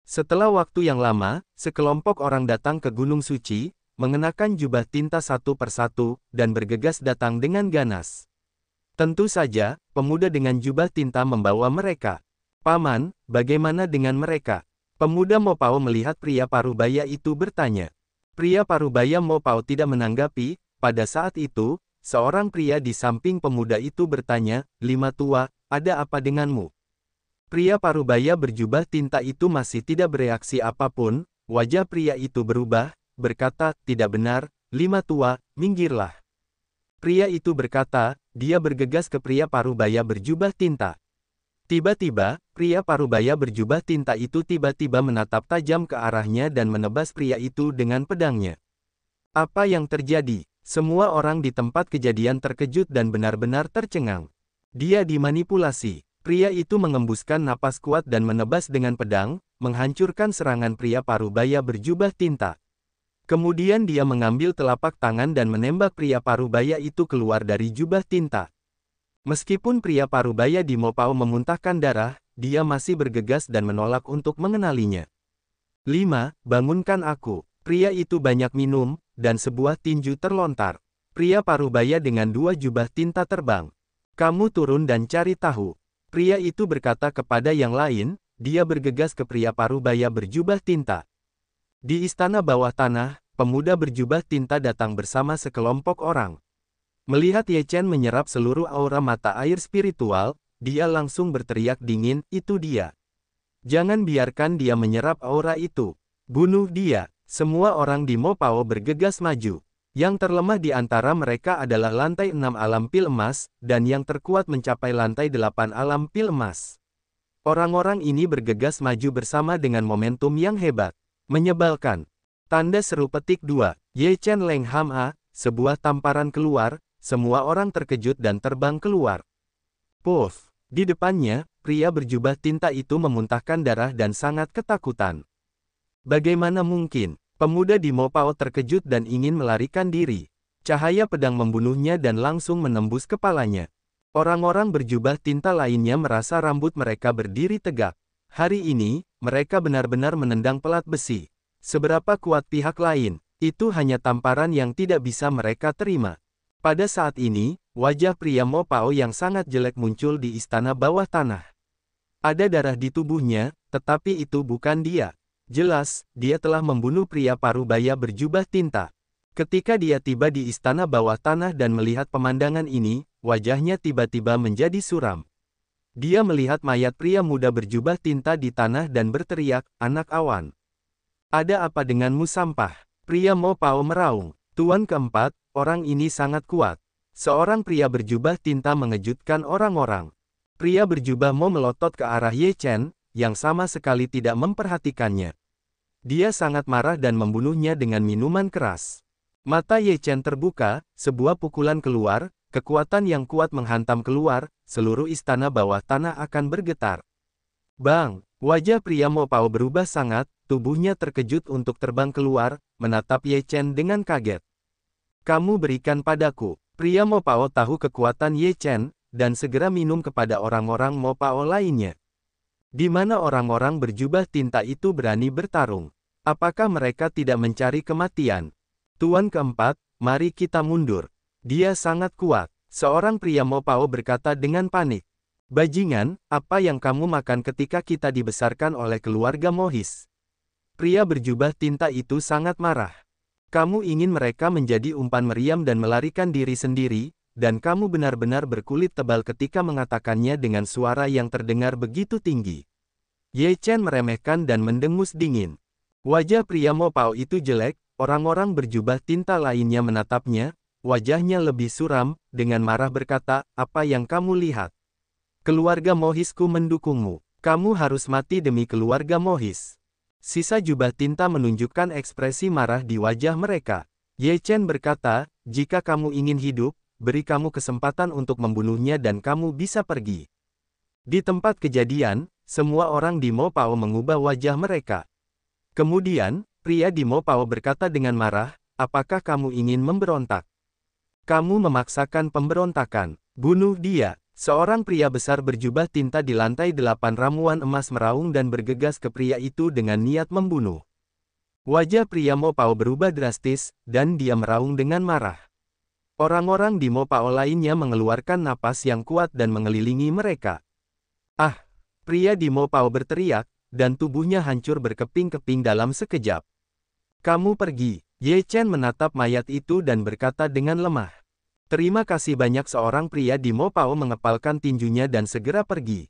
Setelah waktu yang lama, sekelompok orang datang ke Gunung Suci, mengenakan jubah tinta satu persatu, dan bergegas datang dengan ganas. Tentu saja, pemuda dengan jubah tinta membawa mereka. "Paman, bagaimana dengan mereka?" Pemuda Mo Pao melihat pria parubaya itu bertanya. Pria parubaya Mo Pao tidak menanggapi. Pada saat itu, seorang pria di samping pemuda itu bertanya, "Lima tua, ada apa denganmu?" Pria parubaya berjubah tinta itu masih tidak bereaksi apapun. Wajah pria itu berubah, berkata, "Tidak benar, Lima tua, minggirlah." Pria itu berkata, dia bergegas ke pria parubaya berjubah tinta. Tiba-tiba, pria parubaya berjubah tinta itu tiba-tiba menatap tajam ke arahnya dan menebas pria itu dengan pedangnya. Apa yang terjadi? Semua orang di tempat kejadian terkejut dan benar-benar tercengang. Dia dimanipulasi. Pria itu mengembuskan napas kuat dan menebas dengan pedang, menghancurkan serangan pria parubaya berjubah tinta. Kemudian dia mengambil telapak tangan dan menembak pria parubaya itu keluar dari jubah tinta. Meskipun pria parubaya di Mopao memuntahkan darah, dia masih bergegas dan menolak untuk mengenalinya. 5. Bangunkan aku. Pria itu banyak minum, dan sebuah tinju terlontar. Pria parubaya dengan 2 jubah tinta terbang. Kamu turun dan cari tahu. Pria itu berkata kepada yang lain, dia bergegas ke pria parubaya berjubah tinta. Di istana bawah tanah, pemuda berjubah tinta datang bersama sekelompok orang. Melihat Ye Chen menyerap seluruh aura mata air spiritual, dia langsung berteriak dingin, itu dia. Jangan biarkan dia menyerap aura itu. Bunuh dia. Semua orang di Mopao bergegas maju. Yang terlemah di antara mereka adalah lantai 6 alam pil emas, dan yang terkuat mencapai lantai 8 alam pil emas. Orang-orang ini bergegas maju bersama dengan momentum yang hebat. Menyebalkan. Tanda seru petik 2. Ye Chen Leng Ham A, sebuah tamparan keluar, semua orang terkejut dan terbang keluar. Puff. Di depannya, pria berjubah tinta itu memuntahkan darah dan sangat ketakutan. Bagaimana mungkin? Pemuda di Mopao terkejut dan ingin melarikan diri. Cahaya pedang membunuhnya dan langsung menembus kepalanya. Orang-orang berjubah tinta lainnya merasa rambut mereka berdiri tegak. Hari ini, mereka benar-benar menendang pelat besi. Seberapa kuat pihak lain, itu hanya tamparan yang tidak bisa mereka terima. Pada saat ini, wajah pria Mopao yang sangat jelek muncul di istana bawah tanah. Ada darah di tubuhnya, tetapi itu bukan dia. Jelas, dia telah membunuh pria parubaya berjubah tinta. Ketika dia tiba di istana bawah tanah dan melihat pemandangan ini, wajahnya tiba-tiba menjadi suram. Dia melihat mayat pria muda berjubah tinta di tanah dan berteriak, anak awan. Ada apa denganmu sampah? Pria Mopao meraung. Tuan keempat, orang ini sangat kuat. Seorang pria berjubah tinta mengejutkan orang-orang. Pria berjubah Mo melotot ke arah Ye Chen, yang sama sekali tidak memperhatikannya. Dia sangat marah dan membunuhnya dengan minuman keras. Mata Ye Chen terbuka, sebuah pukulan keluar, kekuatan yang kuat menghantam keluar, seluruh istana bawah tanah akan bergetar. Bang! Wajah pria Mopao berubah sangat, tubuhnya terkejut untuk terbang keluar, menatap Ye Chen dengan kaget. Kamu berikan padaku. Pria Mopao tahu kekuatan Ye Chen, dan segera minum kepada orang-orang Mopao lainnya. Di mana orang-orang berjubah tinta itu berani bertarung? Apakah mereka tidak mencari kematian? Tuan keempat, mari kita mundur. Dia sangat kuat. Seorang pria Mopao berkata dengan panik. Bajingan, apa yang kamu makan ketika kita dibesarkan oleh keluarga Mohis? Pria berjubah tinta itu sangat marah. Kamu ingin mereka menjadi umpan meriam dan melarikan diri sendiri, dan kamu benar-benar berkulit tebal ketika mengatakannya dengan suara yang terdengar begitu tinggi. Ye Chen meremehkan dan mendengus dingin. Wajah pria Mopao itu jelek, orang-orang berjubah tinta lainnya menatapnya, wajahnya lebih suram, dengan marah berkata, apa yang kamu lihat? Keluarga Mohisku mendukungmu. Kamu harus mati demi keluarga Mohis. Sisa jubah tinta menunjukkan ekspresi marah di wajah mereka. Ye Chen berkata, jika kamu ingin hidup, beri kamu kesempatan untuk membunuhnya dan kamu bisa pergi. Di tempat kejadian, semua orang di Mopao mengubah wajah mereka. Kemudian, pria di Mopao berkata dengan marah, apakah kamu ingin memberontak? Kamu memaksakan pemberontakan. Bunuh dia. Seorang pria besar berjubah tinta di lantai 8 ramuan emas meraung dan bergegas ke pria itu dengan niat membunuh. Wajah pria Mopao berubah drastis, dan dia meraung dengan marah. Orang-orang di Mopao lainnya mengeluarkan napas yang kuat dan mengelilingi mereka. Ah! Pria di Mopao berteriak, dan tubuhnya hancur berkeping-keping dalam sekejap. Kamu pergi. Ye Chen menatap mayat itu dan berkata dengan lemah. Terima kasih banyak. Seorang pria di Mopao mengepalkan tinjunya dan segera pergi.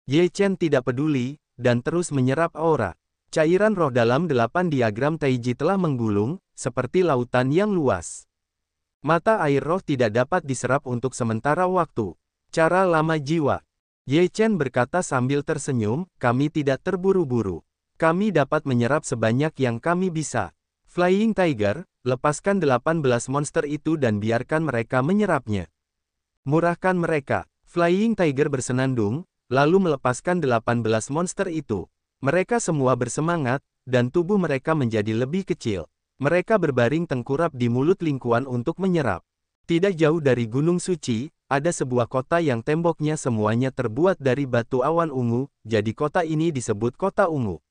Ye Chen tidak peduli, dan terus menyerap aura. Cairan roh dalam 8 diagram Taiji telah menggulung, seperti lautan yang luas. Mata air roh tidak dapat diserap untuk sementara waktu. Cara lama jiwa. Ye Chen berkata sambil tersenyum, kami tidak terburu-buru. Kami dapat menyerap sebanyak yang kami bisa. Flying Tiger, lepaskan 18 monster itu dan biarkan mereka menyerapnya. Murahkan mereka. Flying Tiger bersenandung, lalu melepaskan 18 monster itu. Mereka semua bersemangat, dan tubuh mereka menjadi lebih kecil. Mereka berbaring tengkurap di mulut lingkuan untuk menyerap. Tidak jauh dari Gunung Suci, ada sebuah kota yang temboknya semuanya terbuat dari batu awan ungu, jadi kota ini disebut Kota Ungu.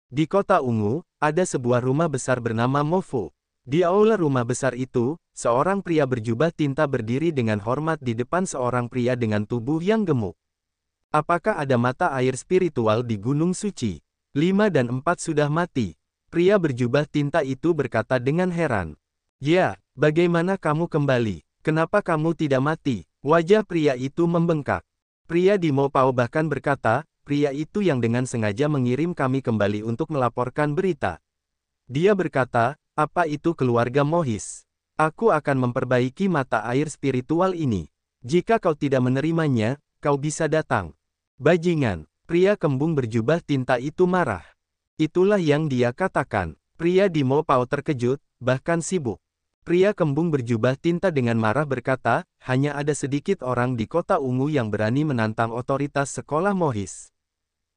Di Kota Ungu, ada sebuah rumah besar bernama Mofo. Di aula rumah besar itu, seorang pria berjubah tinta berdiri dengan hormat di depan seorang pria dengan tubuh yang gemuk. Apakah ada mata air spiritual di Gunung Suci? 5 dan 4 sudah mati. Pria berjubah tinta itu berkata dengan heran. Ya, bagaimana kamu kembali? Kenapa kamu tidak mati? Wajah pria itu membengkak. Pria di Mopao bahkan berkata, pria itu yang dengan sengaja mengirim kami kembali untuk melaporkan berita. Dia berkata, apa itu keluarga Mohis? Aku akan memperbaiki mata air spiritual ini. Jika kau tidak menerimanya, kau bisa datang. Bajingan, pria kembung berjubah tinta itu marah. Itulah yang dia katakan. Pria di Mopao terkejut, bahkan sibuk. Pria kembung berjubah tinta dengan marah berkata, hanya ada sedikit orang di Kota Ungu yang berani menantang otoritas sekolah Mohis.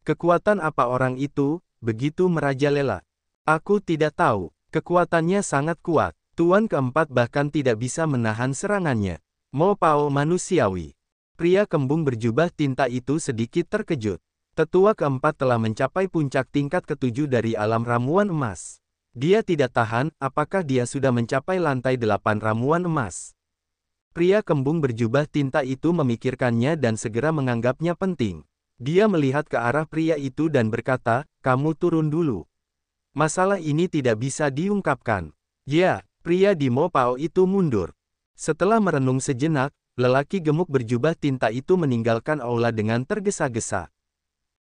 Kekuatan apa orang itu, begitu merajalela? Aku tidak tahu, kekuatannya sangat kuat. Tuan keempat bahkan tidak bisa menahan serangannya. Mopao manusiawi. Pria kembung berjubah tinta itu sedikit terkejut. Tetua keempat telah mencapai puncak tingkat ketujuh dari alam ramuan emas. Dia tidak tahan, apakah dia sudah mencapai lantai 8 ramuan emas. Pria kembung berjubah tinta itu memikirkannya dan segera menganggapnya penting. Dia melihat ke arah pria itu dan berkata, kamu turun dulu. Masalah ini tidak bisa diungkapkan. Ya, pria di Mopao itu mundur. Setelah merenung sejenak, lelaki gemuk berjubah tinta itu meninggalkan aula dengan tergesa-gesa.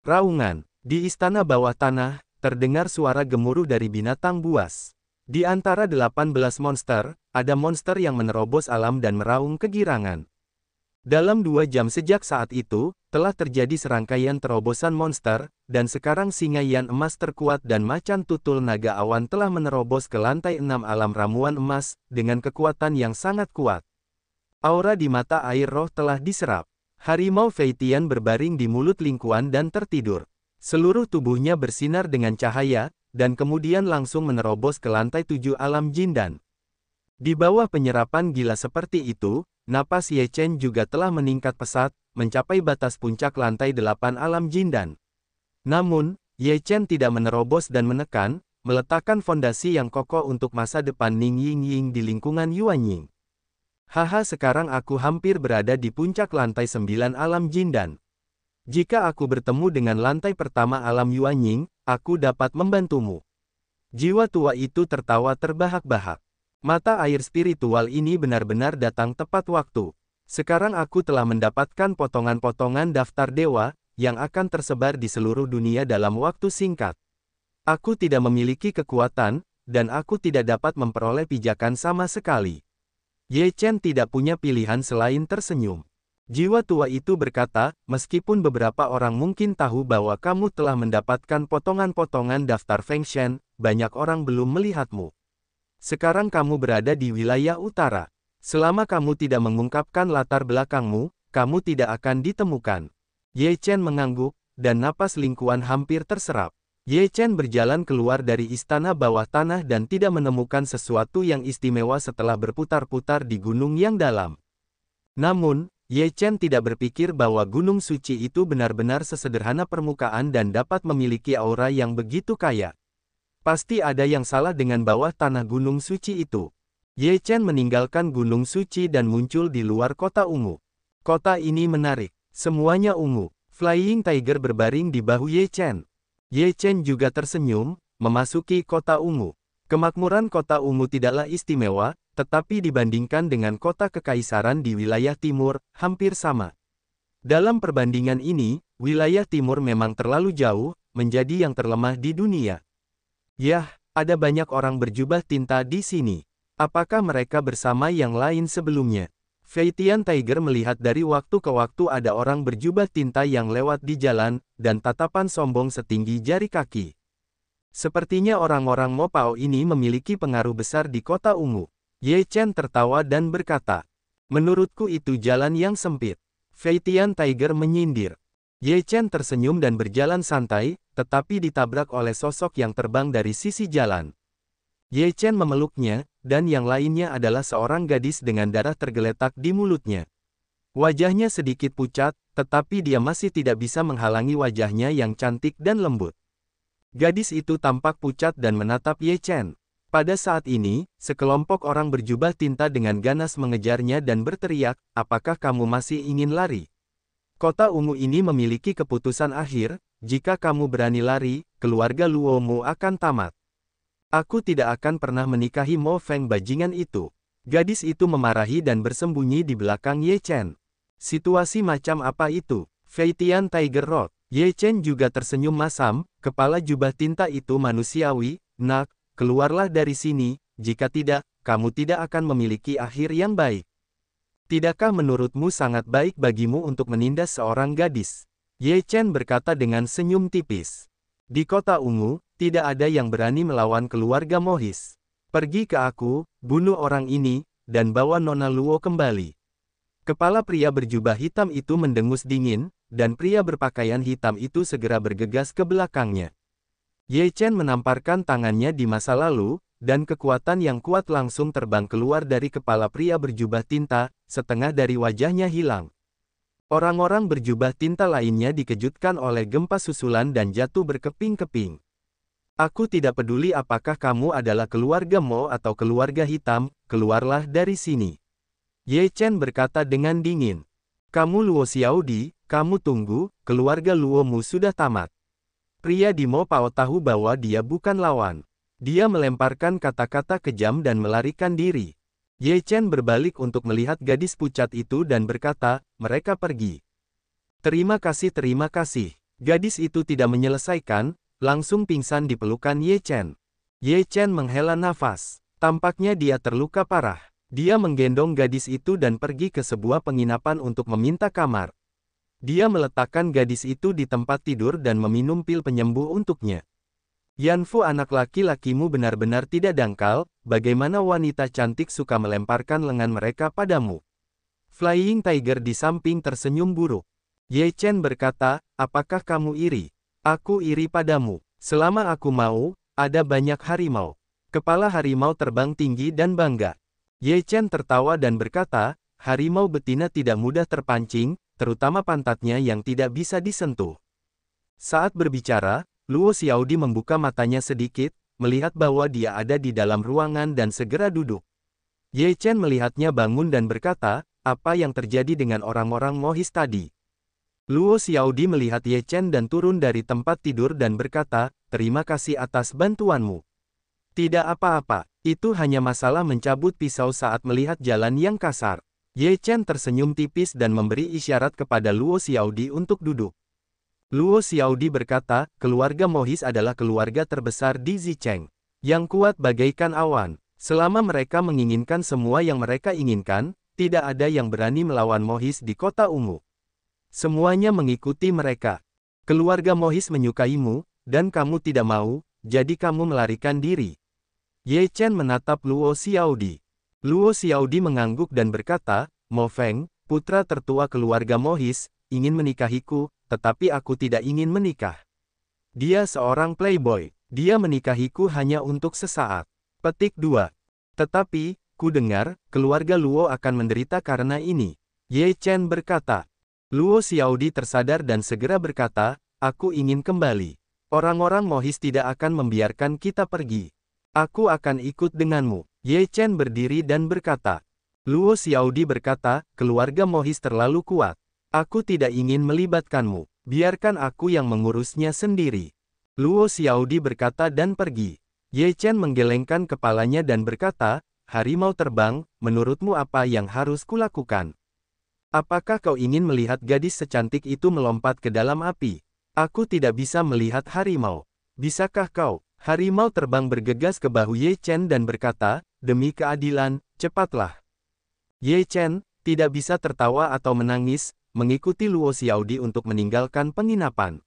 Raungan, di istana bawah tanah, terdengar suara gemuruh dari binatang buas. Di antara 18 monster, ada monster yang menerobos alam dan meraung kegirangan. Dalam 2 jam sejak saat itu, telah terjadi serangkaian terobosan monster, dan sekarang Singayan emas terkuat dan macan tutul naga awan telah menerobos ke lantai 6 alam ramuan emas, dengan kekuatan yang sangat kuat. Aura di mata air roh telah diserap. Harimau Feitian berbaring di mulut lingkuan dan tertidur. Seluruh tubuhnya bersinar dengan cahaya, dan kemudian langsung menerobos ke lantai 7 alam Jindan. Di bawah penyerapan gila seperti itu, napas Ye Chen juga telah meningkat pesat, mencapai batas puncak lantai 8 alam Jindan. Namun, Ye Chen tidak menerobos dan menekan, meletakkan fondasi yang kokoh untuk masa depan Ning Ying Ying di lingkungan Yuanying. Haha, sekarang aku hampir berada di puncak lantai 9 alam Jindan. Jika aku bertemu dengan lantai pertama alam Yuanying, aku dapat membantumu. Jiwa tua itu tertawa terbahak-bahak. Mata air spiritual ini benar-benar datang tepat waktu. Sekarang aku telah mendapatkan potongan-potongan daftar dewa, yang akan tersebar di seluruh dunia dalam waktu singkat. Aku tidak memiliki kekuatan, dan aku tidak dapat memperoleh pijakan sama sekali. Ye Chen tidak punya pilihan selain tersenyum. Jiwa tua itu berkata, meskipun beberapa orang mungkin tahu bahwa kamu telah mendapatkan potongan-potongan daftar Feng Shen, banyak orang belum melihatmu. Sekarang kamu berada di wilayah utara. Selama kamu tidak mengungkapkan latar belakangmu, kamu tidak akan ditemukan. Ye Chen mengangguk, dan napas lingkuan hampir terserap. Ye Chen berjalan keluar dari istana bawah tanah dan tidak menemukan sesuatu yang istimewa setelah berputar-putar di gunung yang dalam. Namun, Ye Chen tidak berpikir bahwa Gunung Suci itu benar-benar sesederhana permukaan dan dapat memiliki aura yang begitu kaya. Pasti ada yang salah dengan bawah tanah Gunung Suci itu. Ye Chen meninggalkan Gunung Suci dan muncul di luar Kota Ungu. Kota ini menarik. Semuanya ungu. Flying Tiger berbaring di bahu Ye Chen. Ye Chen juga tersenyum, memasuki Kota Ungu. Kemakmuran Kota Ungu tidaklah istimewa, tetapi dibandingkan dengan kota kekaisaran di wilayah timur, hampir sama. Dalam perbandingan ini, wilayah timur memang terlalu jauh, menjadi yang terlemah di dunia. Yah, ada banyak orang berjubah tinta di sini. Apakah mereka bersama yang lain sebelumnya? Feitian Tiger melihat dari waktu ke waktu ada orang berjubah tinta yang lewat di jalan, dan tatapan sombong setinggi jari kaki. Sepertinya orang-orang Mopao ini memiliki pengaruh besar di Kota Ungu. Ye Chen tertawa dan berkata, menurutku itu jalan yang sempit. Feitian Tiger menyindir. Ye Chen tersenyum dan berjalan santai, tetapi ditabrak oleh sosok yang terbang dari sisi jalan. Ye Chen memeluknya, dan yang lainnya adalah seorang gadis dengan darah tergeletak di mulutnya. Wajahnya sedikit pucat, tetapi dia masih tidak bisa menghalangi wajahnya yang cantik dan lembut. Gadis itu tampak pucat dan menatap Ye Chen. Pada saat ini, sekelompok orang berjubah tinta dengan ganas mengejarnya dan berteriak, "Apakah kamu masih ingin lari? Kota ungu ini memiliki keputusan akhir, jika kamu berani lari, keluarga Luomu akan tamat. Aku tidak akan pernah menikahi Mo Feng bajingan itu." Gadis itu memarahi dan bersembunyi di belakang Ye Chen. Situasi macam apa itu? Feitian Tiger Rod. Ye Chen juga tersenyum masam, kepala jubah tinta itu manusiawi, "Nak, keluarlah dari sini, jika tidak, kamu tidak akan memiliki akhir yang baik. Tidakkah menurutmu sangat baik bagimu untuk menindas seorang gadis?" Ye Chen berkata dengan senyum tipis. "Di kota ungu, tidak ada yang berani melawan keluarga Mohis. Pergi ke aku, bunuh orang ini, dan bawa Nona Luo kembali." Kepala pria berjubah hitam itu mendengus dingin, dan pria berpakaian hitam itu segera bergegas ke belakangnya. Ye Chen menamparkan tangannya di masa lalu, dan kekuatan yang kuat langsung terbang keluar dari kepala pria berjubah tinta, setengah dari wajahnya hilang. Orang-orang berjubah tinta lainnya dikejutkan oleh gempa susulan dan jatuh berkeping-keping. "Aku tidak peduli apakah kamu adalah keluarga Mo atau keluarga hitam, keluarlah dari sini." Ye Chen berkata dengan dingin. "Kamu Luo Xiaodi, kamu tunggu, keluarga Luomu sudah tamat." Pria di Mo Pao tahu bahwa dia bukan lawan. Dia melemparkan kata-kata kejam dan melarikan diri. Ye Chen berbalik untuk melihat gadis pucat itu dan berkata, "Mereka pergi." Terima kasih." Gadis itu tidak menyelesaikan, langsung pingsan di pelukan Ye Chen. Ye Chen menghela nafas. Tampaknya dia terluka parah. Dia menggendong gadis itu dan pergi ke sebuah penginapan untuk meminta kamar. Dia meletakkan gadis itu di tempat tidur dan meminum pil penyembuh untuknya. "Yanfu, anak laki-lakimu benar-benar tidak dangkal, bagaimana wanita cantik suka melemparkan lengan mereka padamu." Flying Tiger di samping tersenyum buruk. Ye Chen berkata, "Apakah kamu iri? Aku iri padamu. Selama aku mau, ada banyak harimau." Kepala harimau terbang tinggi dan bangga. Ye Chen tertawa dan berkata, "Harimau betina tidak mudah terpancing, terutama pantatnya yang tidak bisa disentuh." Saat berbicara, Luo Xiaodi membuka matanya sedikit, melihat bahwa dia ada di dalam ruangan dan segera duduk. Ye Chen melihatnya bangun dan berkata, "Apa yang terjadi dengan orang-orang Mohis tadi?" Luo Xiaodi melihat Ye Chen dan turun dari tempat tidur dan berkata, "Terima kasih atas bantuanmu." "Tidak apa-apa, itu hanya masalah mencabut pisau saat melihat jalan yang kasar." Ye Chen tersenyum tipis dan memberi isyarat kepada Luo Xiaodi untuk duduk. Luo Xiaodi berkata, "Keluarga Mohis adalah keluarga terbesar di Zicheng, yang kuat bagaikan awan. Selama mereka menginginkan semua yang mereka inginkan, tidak ada yang berani melawan Mohis di kota ungu. Semuanya mengikuti mereka. Keluarga Mohis menyukaimu, dan kamu tidak mau, jadi kamu melarikan diri." Ye Chen menatap Luo Xiaodi. Luo Xiaodi mengangguk dan berkata, "Mo Feng, putra tertua keluarga Mohis, ingin menikahiku, tetapi aku tidak ingin menikah. Dia seorang playboy. Dia menikahiku hanya untuk sesaat." Petik 2. "Tetapi, ku dengar, keluarga Luo akan menderita karena ini." Ye Chen berkata. Luo Xiaodi tersadar dan segera berkata, "Aku ingin kembali. Orang-orang Mohis tidak akan membiarkan kita pergi. Aku akan ikut denganmu." Ye Chen berdiri dan berkata. Luo Xiaodi berkata, "Keluarga Mohis terlalu kuat. Aku tidak ingin melibatkanmu. Biarkan aku yang mengurusnya sendiri." Luo Xiaodi berkata dan pergi. Ye Chen menggelengkan kepalanya dan berkata, "Harimau terbang, menurutmu apa yang harus kulakukan? Apakah kau ingin melihat gadis secantik itu melompat ke dalam api? Aku tidak bisa melihat harimau. Bisakah kau?" Harimau terbang bergegas ke bahu Ye Chen dan berkata, "Demi keadilan, cepatlah." Ye Chen tidak bisa tertawa atau menangis, mengikuti Luo Xiaodi untuk meninggalkan penginapan.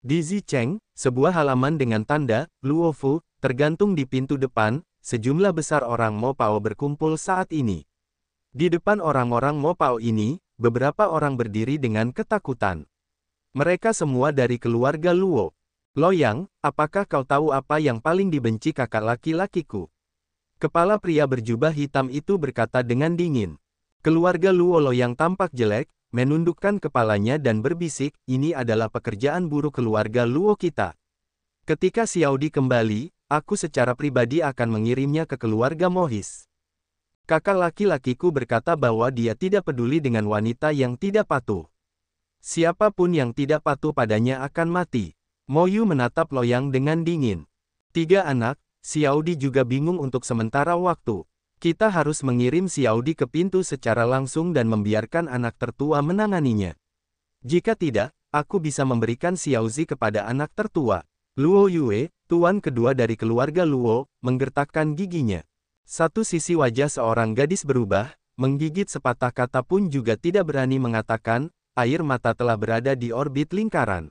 Di Zicheng, sebuah halaman dengan tanda Luo Fu tergantung di pintu depan. Sejumlah besar orang Mo Pao berkumpul saat ini. Di depan orang-orang Mo Pao ini, beberapa orang berdiri dengan ketakutan. Mereka semua dari keluarga Luo. Loyang, apakah kau tahu apa yang paling dibenci kakak laki-lakiku? Kepala pria berjubah hitam itu berkata dengan dingin. Keluarga Luo Loyang tampak jelek, menundukkan kepalanya dan berbisik, ini adalah pekerjaan buruk keluarga Luo kita. Ketika Xiaodi kembali, aku secara pribadi akan mengirimnya ke keluarga Mohis. Kakak laki-lakiku berkata bahwa dia tidak peduli dengan wanita yang tidak patuh. Siapapun yang tidak patuh padanya akan mati. Mo Yu menatap Loyang dengan dingin. 3 anak, Xiaodi juga bingung untuk sementara waktu. Kita harus mengirim Xiaodi ke pintu secara langsung dan membiarkan anak tertua menanganinya. Jika tidak, aku bisa memberikan Xiaozi kepada anak tertua. Luo Yue, tuan kedua dari keluarga Luo, menggertakkan giginya. Satu sisi wajah seorang gadis berubah, menggigit sepatah kata pun juga tidak berani mengatakan, air mata telah berada di orbit lingkaran.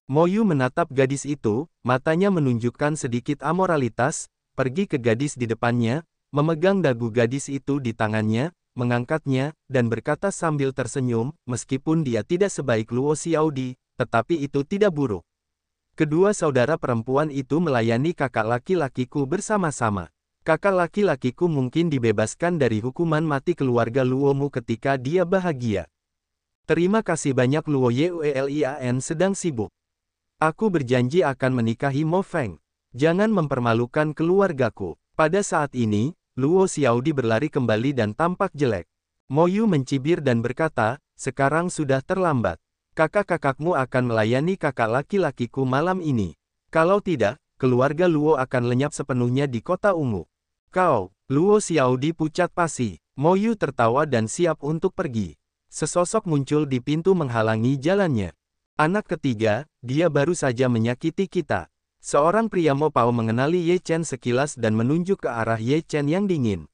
Mo Yu menatap gadis itu, matanya menunjukkan sedikit amoralitas, pergi ke gadis di depannya, memegang dagu gadis itu di tangannya, mengangkatnya, dan berkata sambil tersenyum, meskipun dia tidak sebaik Luo Xiaodi, tetapi itu tidak buruk. Kedua saudara perempuan itu melayani kakak laki-lakiku bersama-sama. Kakak laki-lakiku mungkin dibebaskan dari hukuman mati keluarga Luomu ketika dia bahagia. Terima kasih banyak Luo Yuelian sedang sibuk. Aku berjanji akan menikahi Mo Feng. Jangan mempermalukan keluargaku. Pada saat ini, Luo Xiaodi berlari kembali dan tampak jelek. Mo Yu mencibir dan berkata, sekarang sudah terlambat. Kakak-kakakmu akan melayani kakak laki-lakiku malam ini. Kalau tidak, keluarga Luo akan lenyap sepenuhnya di kota ungu. Kau, Luo Xiaodi pucat pasi. Mo Yu tertawa dan siap untuk pergi. Sesosok muncul di pintu menghalangi jalannya. Anak ketiga, dia baru saja menyakiti kita. Seorang pria Mo Pao mengenali Ye Chen sekilas dan menunjuk ke arah Ye Chen yang dingin.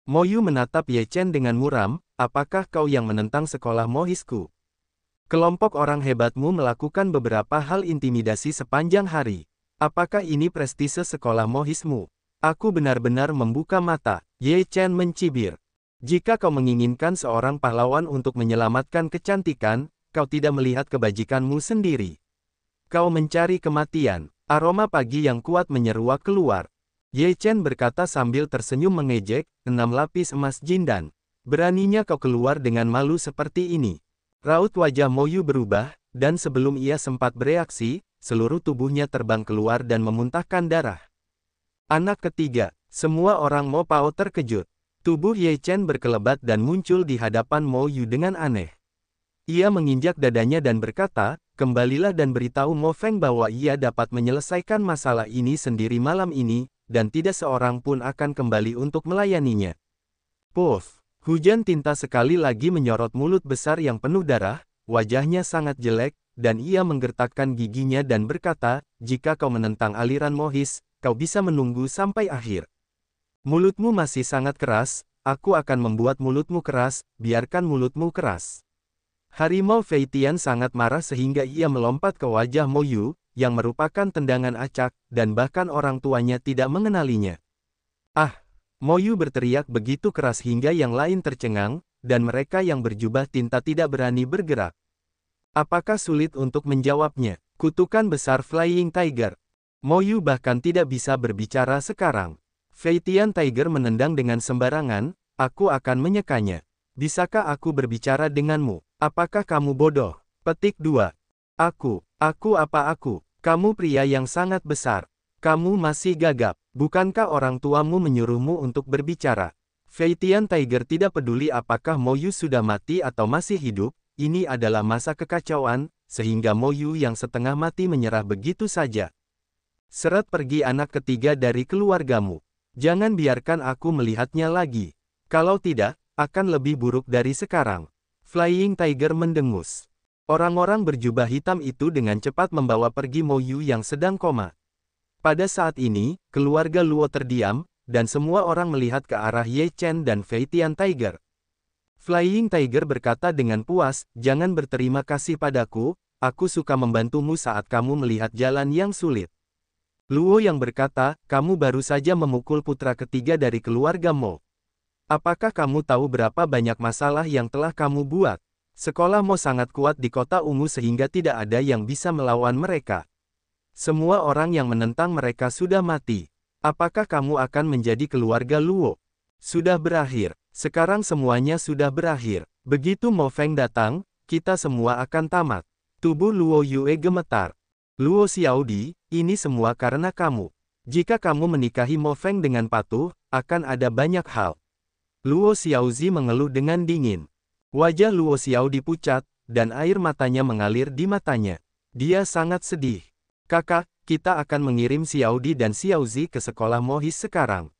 Mo Yu menatap Ye Chen dengan muram, apakah kau yang menentang sekolah Mohisku? Kelompok orang hebatmu melakukan beberapa hal intimidasi sepanjang hari. Apakah ini prestise sekolah Mohismu? Aku benar-benar membuka mata. Ye Chen mencibir. Jika kau menginginkan seorang pahlawan untuk menyelamatkan kecantikan, kau tidak melihat kebajikanmu sendiri. Kau mencari kematian. Aroma pagi yang kuat menyeruak keluar. Ye Chen berkata sambil tersenyum mengejek, 6 lapis emas jindan. Beraninya kau keluar dengan malu seperti ini. Raut wajah Mo Yu berubah, dan sebelum ia sempat bereaksi, seluruh tubuhnya terbang keluar dan memuntahkan darah. Anak ketiga, semua orang Mo Pao terkejut. Tubuh Ye Chen berkelebat dan muncul di hadapan Mo Yu dengan aneh. Ia menginjak dadanya dan berkata, kembalilah dan beritahu Mo Feng bahwa ia dapat menyelesaikan masalah ini sendiri malam ini, dan tidak seorang pun akan kembali untuk melayaninya. Puff, hujan tinta sekali lagi menyorot mulut besar yang penuh darah, wajahnya sangat jelek, dan ia menggertakkan giginya dan berkata, jika kau menentang aliran Mohis, kau bisa menunggu sampai akhir. Mulutmu masih sangat keras, aku akan membuat mulutmu keras, biarkan mulutmu keras. Harimau Feitian sangat marah sehingga ia melompat ke wajah Mo Yu, yang merupakan tendangan acak, dan bahkan orang tuanya tidak mengenalinya. Ah! Mo Yu berteriak begitu keras hingga yang lain tercengang, dan mereka yang berjubah tinta tidak berani bergerak. Apakah sulit untuk menjawabnya? Kutukan besar Flying Tiger. Mo Yu bahkan tidak bisa berbicara sekarang. Feitian Tiger menendang dengan sembarangan, aku akan menyekanya. Bisakah aku berbicara denganmu? Apakah kamu bodoh? Petik 2. Aku apa aku? Kamu pria yang sangat besar. Kamu masih gagap. Bukankah orang tuamu menyuruhmu untuk berbicara? Feitian Tiger tidak peduli apakah Mo Yu sudah mati atau masih hidup, ini adalah masa kekacauan, sehingga Mo Yu yang setengah mati menyerah begitu saja. Seret pergi anak ketiga dari keluargamu. Jangan biarkan aku melihatnya lagi. Kalau tidak, akan lebih buruk dari sekarang. Flying Tiger mendengus. Orang-orang berjubah hitam itu dengan cepat membawa pergi Mo Yu yang sedang koma. Pada saat ini, keluarga Luo terdiam, dan semua orang melihat ke arah Ye Chen dan Feitian Tiger. Flying Tiger berkata dengan puas, jangan berterima kasih padaku, aku suka membantumu saat kamu melihat jalan yang sulit. Luo yang berkata, kamu baru saja memukul putra ketiga dari keluarga Mo. Apakah kamu tahu berapa banyak masalah yang telah kamu buat? Sekolah Mo sangat kuat di kota ungu sehingga tidak ada yang bisa melawan mereka. Semua orang yang menentang mereka sudah mati. Apakah kamu akan menjadi keluarga Luo? Sudah berakhir. Sekarang semuanya sudah berakhir. Begitu Mo Feng datang, kita semua akan tamat. Tubuh Luo Yue gemetar. Luo Xiaodi, ini semua karena kamu. Jika kamu menikahi Mo Feng dengan patuh, akan ada banyak hal. Luo Xiaozi mengeluh dengan dingin. Wajah Luo Xiao dipucat, dan air matanya mengalir di matanya. Dia sangat sedih. Kakak, kita akan mengirim Xiaodi dan Xiaozi ke sekolah Mohis sekarang.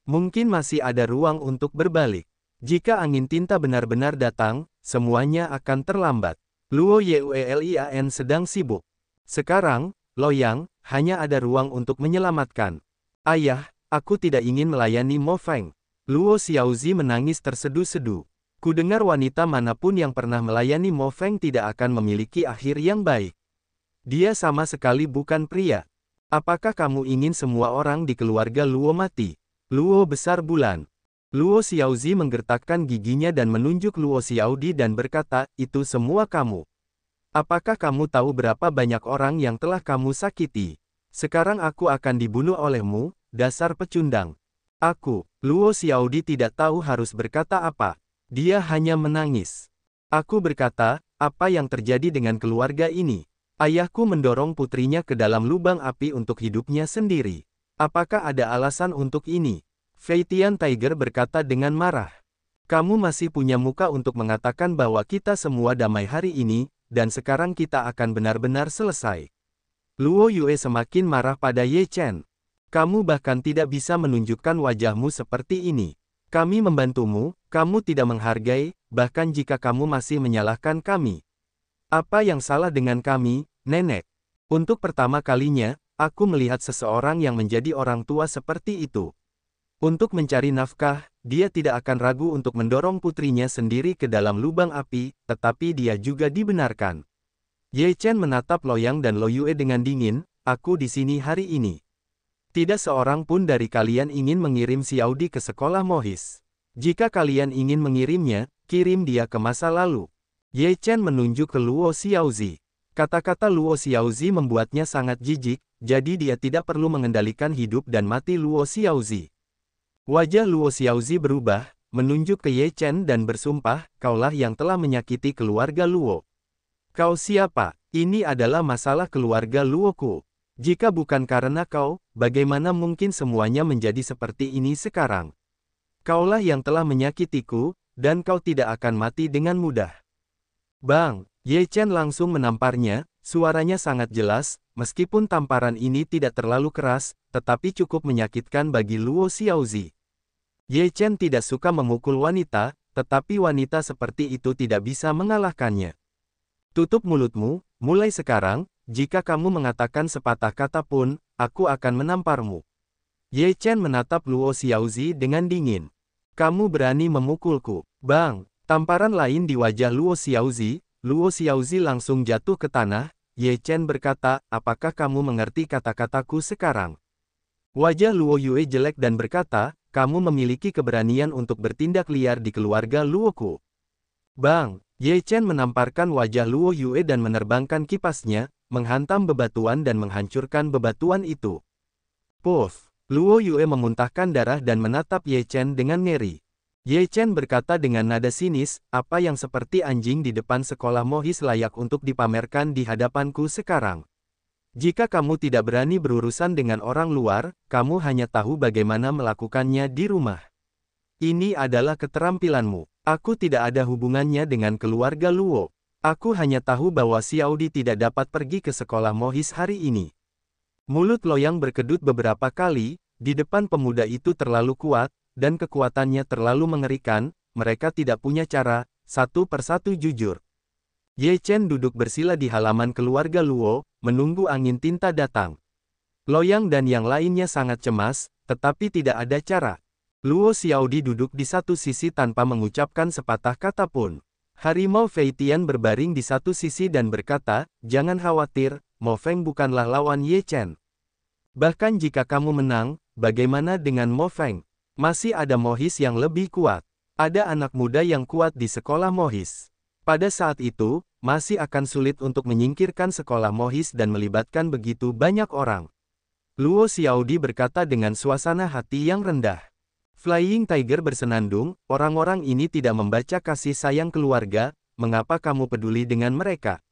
Mungkin masih ada ruang untuk berbalik. Jika angin tinta benar-benar datang, semuanya akan terlambat. Luo Yuelian sedang sibuk. Sekarang, Loyang, hanya ada ruang untuk menyelamatkan. Ayah, aku tidak ingin melayani Mo Feng. Luo Xiaozi menangis terseduh-seduh. Kudengar wanita manapun yang pernah melayani Mo Feng tidak akan memiliki akhir yang baik. Dia sama sekali bukan pria. Apakah kamu ingin semua orang di keluarga Luo mati? Luo besar bulan. Luo Xiaozi menggertakkan giginya dan menunjuk Luo Xiaodi dan berkata, itu semua kamu. Apakah kamu tahu berapa banyak orang yang telah kamu sakiti? Sekarang aku akan dibunuh olehmu, dasar pecundang. Aku, Luo Xiaodi tidak tahu harus berkata apa. Dia hanya menangis. Aku berkata, apa yang terjadi dengan keluarga ini? Ayahku mendorong putrinya ke dalam lubang api untuk hidupnya sendiri. Apakah ada alasan untuk ini? Fei Tian Tiger berkata dengan marah. Kamu masih punya muka untuk mengatakan bahwa kita semua damai hari ini, dan sekarang kita akan benar-benar selesai. Luo Yue semakin marah pada Ye Chen. Kamu bahkan tidak bisa menunjukkan wajahmu seperti ini. Kami membantumu, kamu tidak menghargai, bahkan jika kamu masih menyalahkan kami. Apa yang salah dengan kami, Nenek? Untuk pertama kalinya, aku melihat seseorang yang menjadi orang tua seperti itu. Untuk mencari nafkah, dia tidak akan ragu untuk mendorong putrinya sendiri ke dalam lubang api, tetapi dia juga dibenarkan. Ye Chen menatap Loyang dan Lo Yue dengan dingin, aku di sini hari ini. Tidak seorang pun dari kalian ingin mengirim Xiaodi ke sekolah Mohis. Jika kalian ingin mengirimnya, kirim dia ke masa lalu. Ye Chen menunjuk ke Luo Xiaozi. Kata-kata Luo Xiaozi membuatnya sangat jijik, jadi dia tidak perlu mengendalikan hidup dan mati Luo Xiaozi. Wajah Luo Xiaozi berubah, menunjuk ke Ye Chen dan bersumpah, kaulah yang telah menyakiti keluarga Luo. Kau siapa? Ini adalah masalah keluarga Luoku. Jika bukan karena kau, bagaimana mungkin semuanya menjadi seperti ini sekarang? Kaulah yang telah menyakitiku, dan kau tidak akan mati dengan mudah. Bang! Ye Chen langsung menamparnya, suaranya sangat jelas, meskipun tamparan ini tidak terlalu keras, tetapi cukup menyakitkan bagi Luo Xiaozi. Ye Chen tidak suka memukul wanita, tetapi wanita seperti itu tidak bisa mengalahkannya. Tutup mulutmu, mulai sekarang, jika kamu mengatakan sepatah kata pun, aku akan menamparmu. Ye Chen menatap Luo Xiaozi dengan dingin. Kamu berani memukulku, Bang! Tamparan lain di wajah Luo Xiaozi langsung jatuh ke tanah. Ye Chen berkata, apakah kamu mengerti kata-kataku sekarang? Wajah Luo Yue jelek dan berkata, kamu memiliki keberanian untuk bertindak liar di keluarga Luoku. Bang! Ye Chen menamparkan wajah Luo Yue dan menerbangkan kipasnya, menghantam bebatuan dan menghancurkan bebatuan itu. Puff! Luo Yue memuntahkan darah dan menatap Ye Chen dengan ngeri. Ye Chen berkata dengan nada sinis, apa yang seperti anjing di depan sekolah Mohis layak untuk dipamerkan di hadapanku sekarang. Jika kamu tidak berani berurusan dengan orang luar, kamu hanya tahu bagaimana melakukannya di rumah. Ini adalah keterampilanmu. Aku tidak ada hubungannya dengan keluarga Luo. Aku hanya tahu bahwa Xiaodi tidak dapat pergi ke sekolah Mohis hari ini. Mulut Loyang berkedut beberapa kali, di depan pemuda itu terlalu kuat, dan kekuatannya terlalu mengerikan, mereka tidak punya cara, satu persatu jujur. Ye Chen duduk bersila di halaman keluarga Luo, menunggu angin tinta datang. Loyang dan yang lainnya sangat cemas, tetapi tidak ada cara. Luo Xiaodi duduk di satu sisi tanpa mengucapkan sepatah kata pun. Harimau Fei Tian berbaring di satu sisi dan berkata, jangan khawatir, Mo Feng bukanlah lawan Ye Chen. Bahkan jika kamu menang, bagaimana dengan Mo Feng? Masih ada Mohis yang lebih kuat. Ada anak muda yang kuat di sekolah Mohis. Pada saat itu, masih akan sulit untuk menyingkirkan sekolah Mohis dan melibatkan begitu banyak orang. Luo Xiaodi berkata dengan suasana hati yang rendah. Flying Tiger bersenandung, orang-orang ini tidak membaca kasih sayang keluarga, mengapa kamu peduli dengan mereka?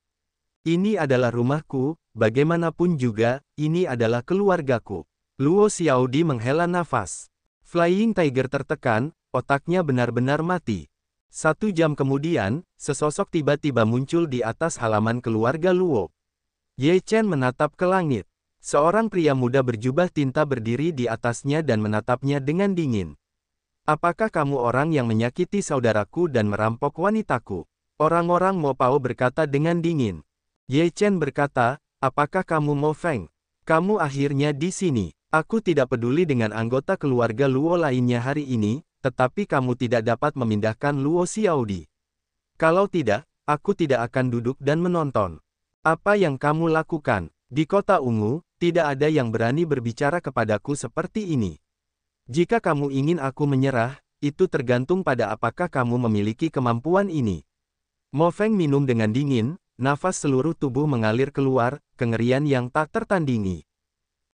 Ini adalah rumahku, bagaimanapun juga, ini adalah keluargaku. Luo Xiaodi menghela nafas. Flying Tiger tertekan, otaknya benar-benar mati. 1 jam kemudian, sesosok tiba-tiba muncul di atas halaman keluarga Luo. Ye Chen menatap ke langit. Seorang pria muda berjubah tinta berdiri di atasnya dan menatapnya dengan dingin. Apakah kamu orang yang menyakiti saudaraku dan merampok wanitaku? Orang-orang Mo Pao berkata dengan dingin. Ye Chen berkata, apakah kamu Mo Feng? Kamu akhirnya di sini. Aku tidak peduli dengan anggota keluarga Luo lainnya hari ini, tetapi kamu tidak dapat memindahkan Luo Xiaodi. Kalau tidak, aku tidak akan duduk dan menonton. Apa yang kamu lakukan? Di kota ungu, tidak ada yang berani berbicara kepadaku seperti ini. Jika kamu ingin aku menyerah, itu tergantung pada apakah kamu memiliki kemampuan ini. Mo Feng minum dengan dingin, nafas seluruh tubuh mengalir keluar, kengerian yang tak tertandingi.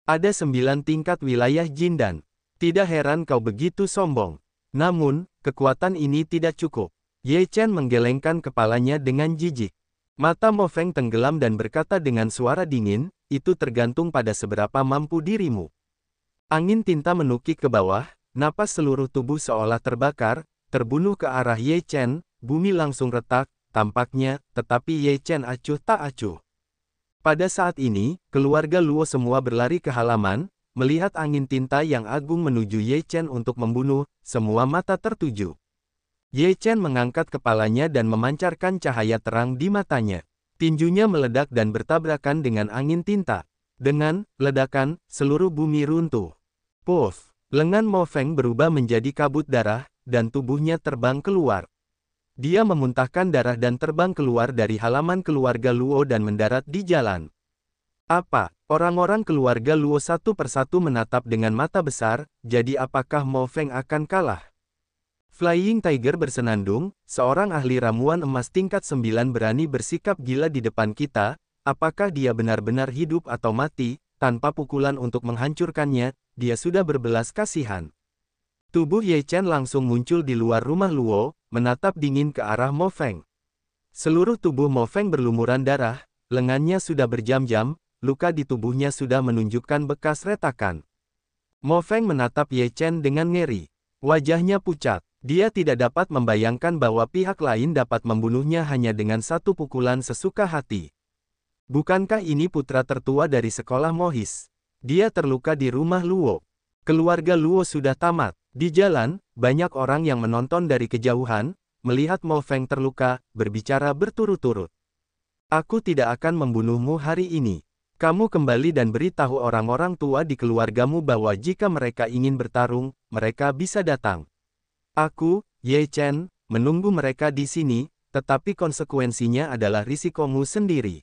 Ada 9 tingkat wilayah Jindan. Tidak heran kau begitu sombong. Namun, kekuatan ini tidak cukup. Ye Chen menggelengkan kepalanya dengan jijik. Mata Mo Feng tenggelam dan berkata dengan suara dingin, itu tergantung pada seberapa mampu dirimu. Angin tinta menukik ke bawah, napas seluruh tubuh seolah terbakar, terbunuh ke arah Ye Chen, bumi langsung retak, tampaknya, tetapi Ye Chen acuh tak acuh. Pada saat ini, keluarga Luo semua berlari ke halaman, melihat angin tinta yang agung menuju Ye Chen untuk membunuh, semua mata tertuju. Ye Chen mengangkat kepalanya dan memancarkan cahaya terang di matanya. Tinjunya meledak dan bertabrakan dengan angin tinta. Dengan ledakan, seluruh bumi runtuh. Puff! Lengan Mo Feng berubah menjadi kabut darah, dan tubuhnya terbang keluar. Dia memuntahkan darah dan terbang keluar dari halaman keluarga Luo dan mendarat di jalan. Apa? Orang-orang keluarga Luo satu persatu menatap dengan mata besar, jadi apakah Mo Feng akan kalah? Flying Tiger bersenandung, seorang ahli ramuan emas tingkat 9 berani bersikap gila di depan kita, apakah dia benar-benar hidup atau mati, tanpa pukulan untuk menghancurkannya, dia sudah berbelas kasihan. Tubuh Ye Chen langsung muncul di luar rumah Luo, menatap dingin ke arah Mo Feng. Seluruh tubuh Mo Feng berlumuran darah, lengannya sudah berjam-jam, luka di tubuhnya sudah menunjukkan bekas retakan. Mo Feng menatap Ye Chen dengan ngeri. Wajahnya pucat. Dia tidak dapat membayangkan bahwa pihak lain dapat membunuhnya hanya dengan satu pukulan sesuka hati. Bukankah ini putra tertua dari sekolah Mohis? Dia terluka di rumah Luo. Keluarga Luo sudah tamat. Di jalan, banyak orang yang menonton dari kejauhan, melihat Mo Feng terluka, berbicara berturut-turut. Aku tidak akan membunuhmu hari ini. Kamu kembali dan beritahu orang-orang tua di keluargamu bahwa jika mereka ingin bertarung, mereka bisa datang. Aku, Ye Chen, menunggu mereka di sini, tetapi konsekuensinya adalah risikomu sendiri.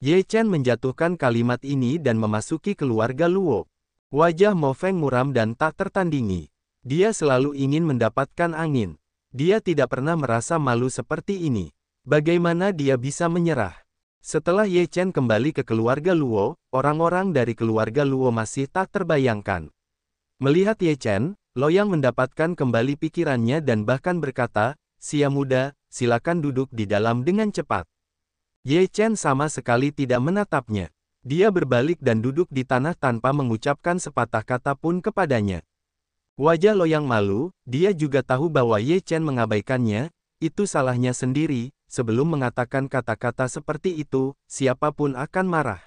Ye Chen menjatuhkan kalimat ini dan memasuki keluarga Luo. Wajah Mo Feng muram dan tak tertandingi. Dia selalu ingin mendapatkan angin. Dia tidak pernah merasa malu seperti ini. Bagaimana dia bisa menyerah? Setelah Ye Chen kembali ke keluarga Luo, orang-orang dari keluarga Luo masih tak terbayangkan. Melihat Ye Chen, Loyang mendapatkan kembali pikirannya dan bahkan berkata, "Sia muda, silakan duduk di dalam dengan cepat." Ye Chen sama sekali tidak menatapnya. Dia berbalik dan duduk di tanah tanpa mengucapkan sepatah kata pun kepadanya. Wajah Loyang malu, dia juga tahu bahwa Ye Chen mengabaikannya, itu salahnya sendiri, sebelum mengatakan kata-kata seperti itu, siapapun akan marah.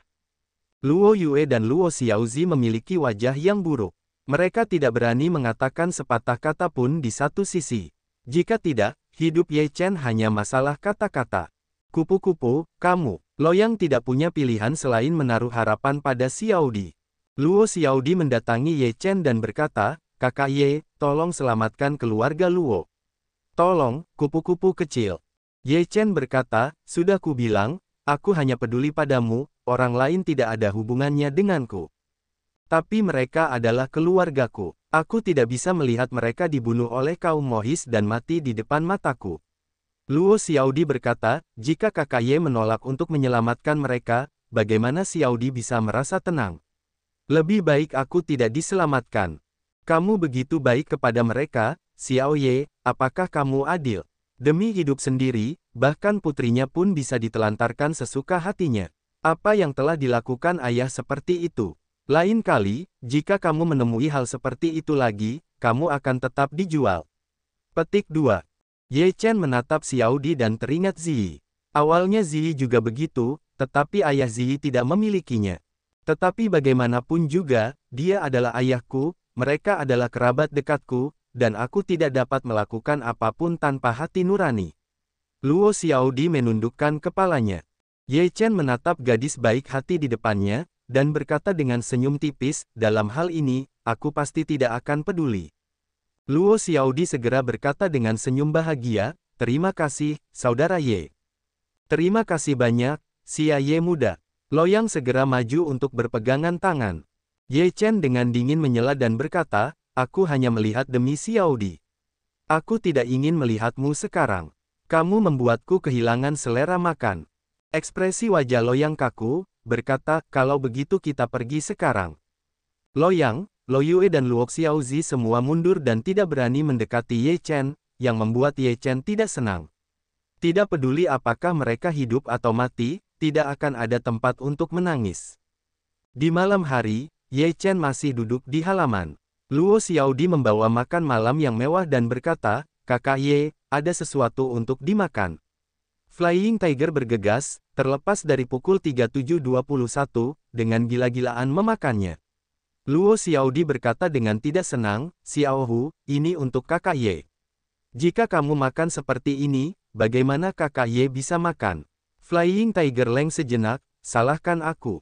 Luo Yue dan Luo Xiaozi memiliki wajah yang buruk. Mereka tidak berani mengatakan sepatah kata pun di satu sisi. Jika tidak, hidup Ye Chen hanya masalah kata-kata. Kupu-kupu, kamu. Loyang tidak punya pilihan selain menaruh harapan pada Xiaodi. Luo Xiaodi mendatangi Ye Chen dan berkata, "Kakak Ye, tolong selamatkan keluarga Luo." "Tolong, kupu-kupu kecil." Ye Chen berkata, "Sudah kubilang, aku hanya peduli padamu, orang lain tidak ada hubungannya denganku. Tapi mereka adalah keluargaku. Aku tidak bisa melihat mereka dibunuh oleh kaum Mohis dan mati di depan mataku." Luo Xiaodi berkata, jika kakak Ye menolak untuk menyelamatkan mereka, bagaimana Xiaodi bisa merasa tenang? Lebih baik aku tidak diselamatkan. Kamu begitu baik kepada mereka, Xiao Ye, apakah kamu adil? Demi hidup sendiri, bahkan putrinya pun bisa ditelantarkan sesuka hatinya. Apa yang telah dilakukan ayah seperti itu? Lain kali, jika kamu menemui hal seperti itu lagi, kamu akan tetap dijual. Petik 2. Ye Chen menatap Xiaodi dan teringat Ziyi. Awalnya Ziyi juga begitu, tetapi ayah Ziyi tidak memilikinya. Tetapi bagaimanapun juga, dia adalah ayahku, mereka adalah kerabat dekatku, dan aku tidak dapat melakukan apapun tanpa hati nurani. Luo Xiaodi menundukkan kepalanya. Ye Chen menatap gadis baik hati di depannya, dan berkata dengan senyum tipis, dalam hal ini, aku pasti tidak akan peduli. Luo Xiaodi segera berkata dengan senyum bahagia, terima kasih, Saudara Ye. Terima kasih banyak, Xia Ye muda. Loyang segera maju untuk berpegangan tangan. Ye Chen dengan dingin menyela dan berkata, aku hanya melihat demi Xiaodi. Aku tidak ingin melihatmu sekarang. Kamu membuatku kehilangan selera makan. Ekspresi wajah Loyang kaku, berkata, kalau begitu kita pergi sekarang. Loyang, Lo Yue dan Luo Xiaozi semua mundur dan tidak berani mendekati Ye Chen, yang membuat Ye Chen tidak senang. Tidak peduli apakah mereka hidup atau mati, tidak akan ada tempat untuk menangis. Di malam hari, Ye Chen masih duduk di halaman. Luo Xiaodi membawa makan malam yang mewah dan berkata, kakak Ye, ada sesuatu untuk dimakan. Flying Tiger bergegas, terlepas dari pukul 37.21, dengan gila-gilaan memakannya. Luo Xiaodi berkata dengan tidak senang, Xiao Hu, ini untuk kakak Ye. Jika kamu makan seperti ini, bagaimana kakak Ye bisa makan? Flying Tiger Leng sejenak, salahkan aku.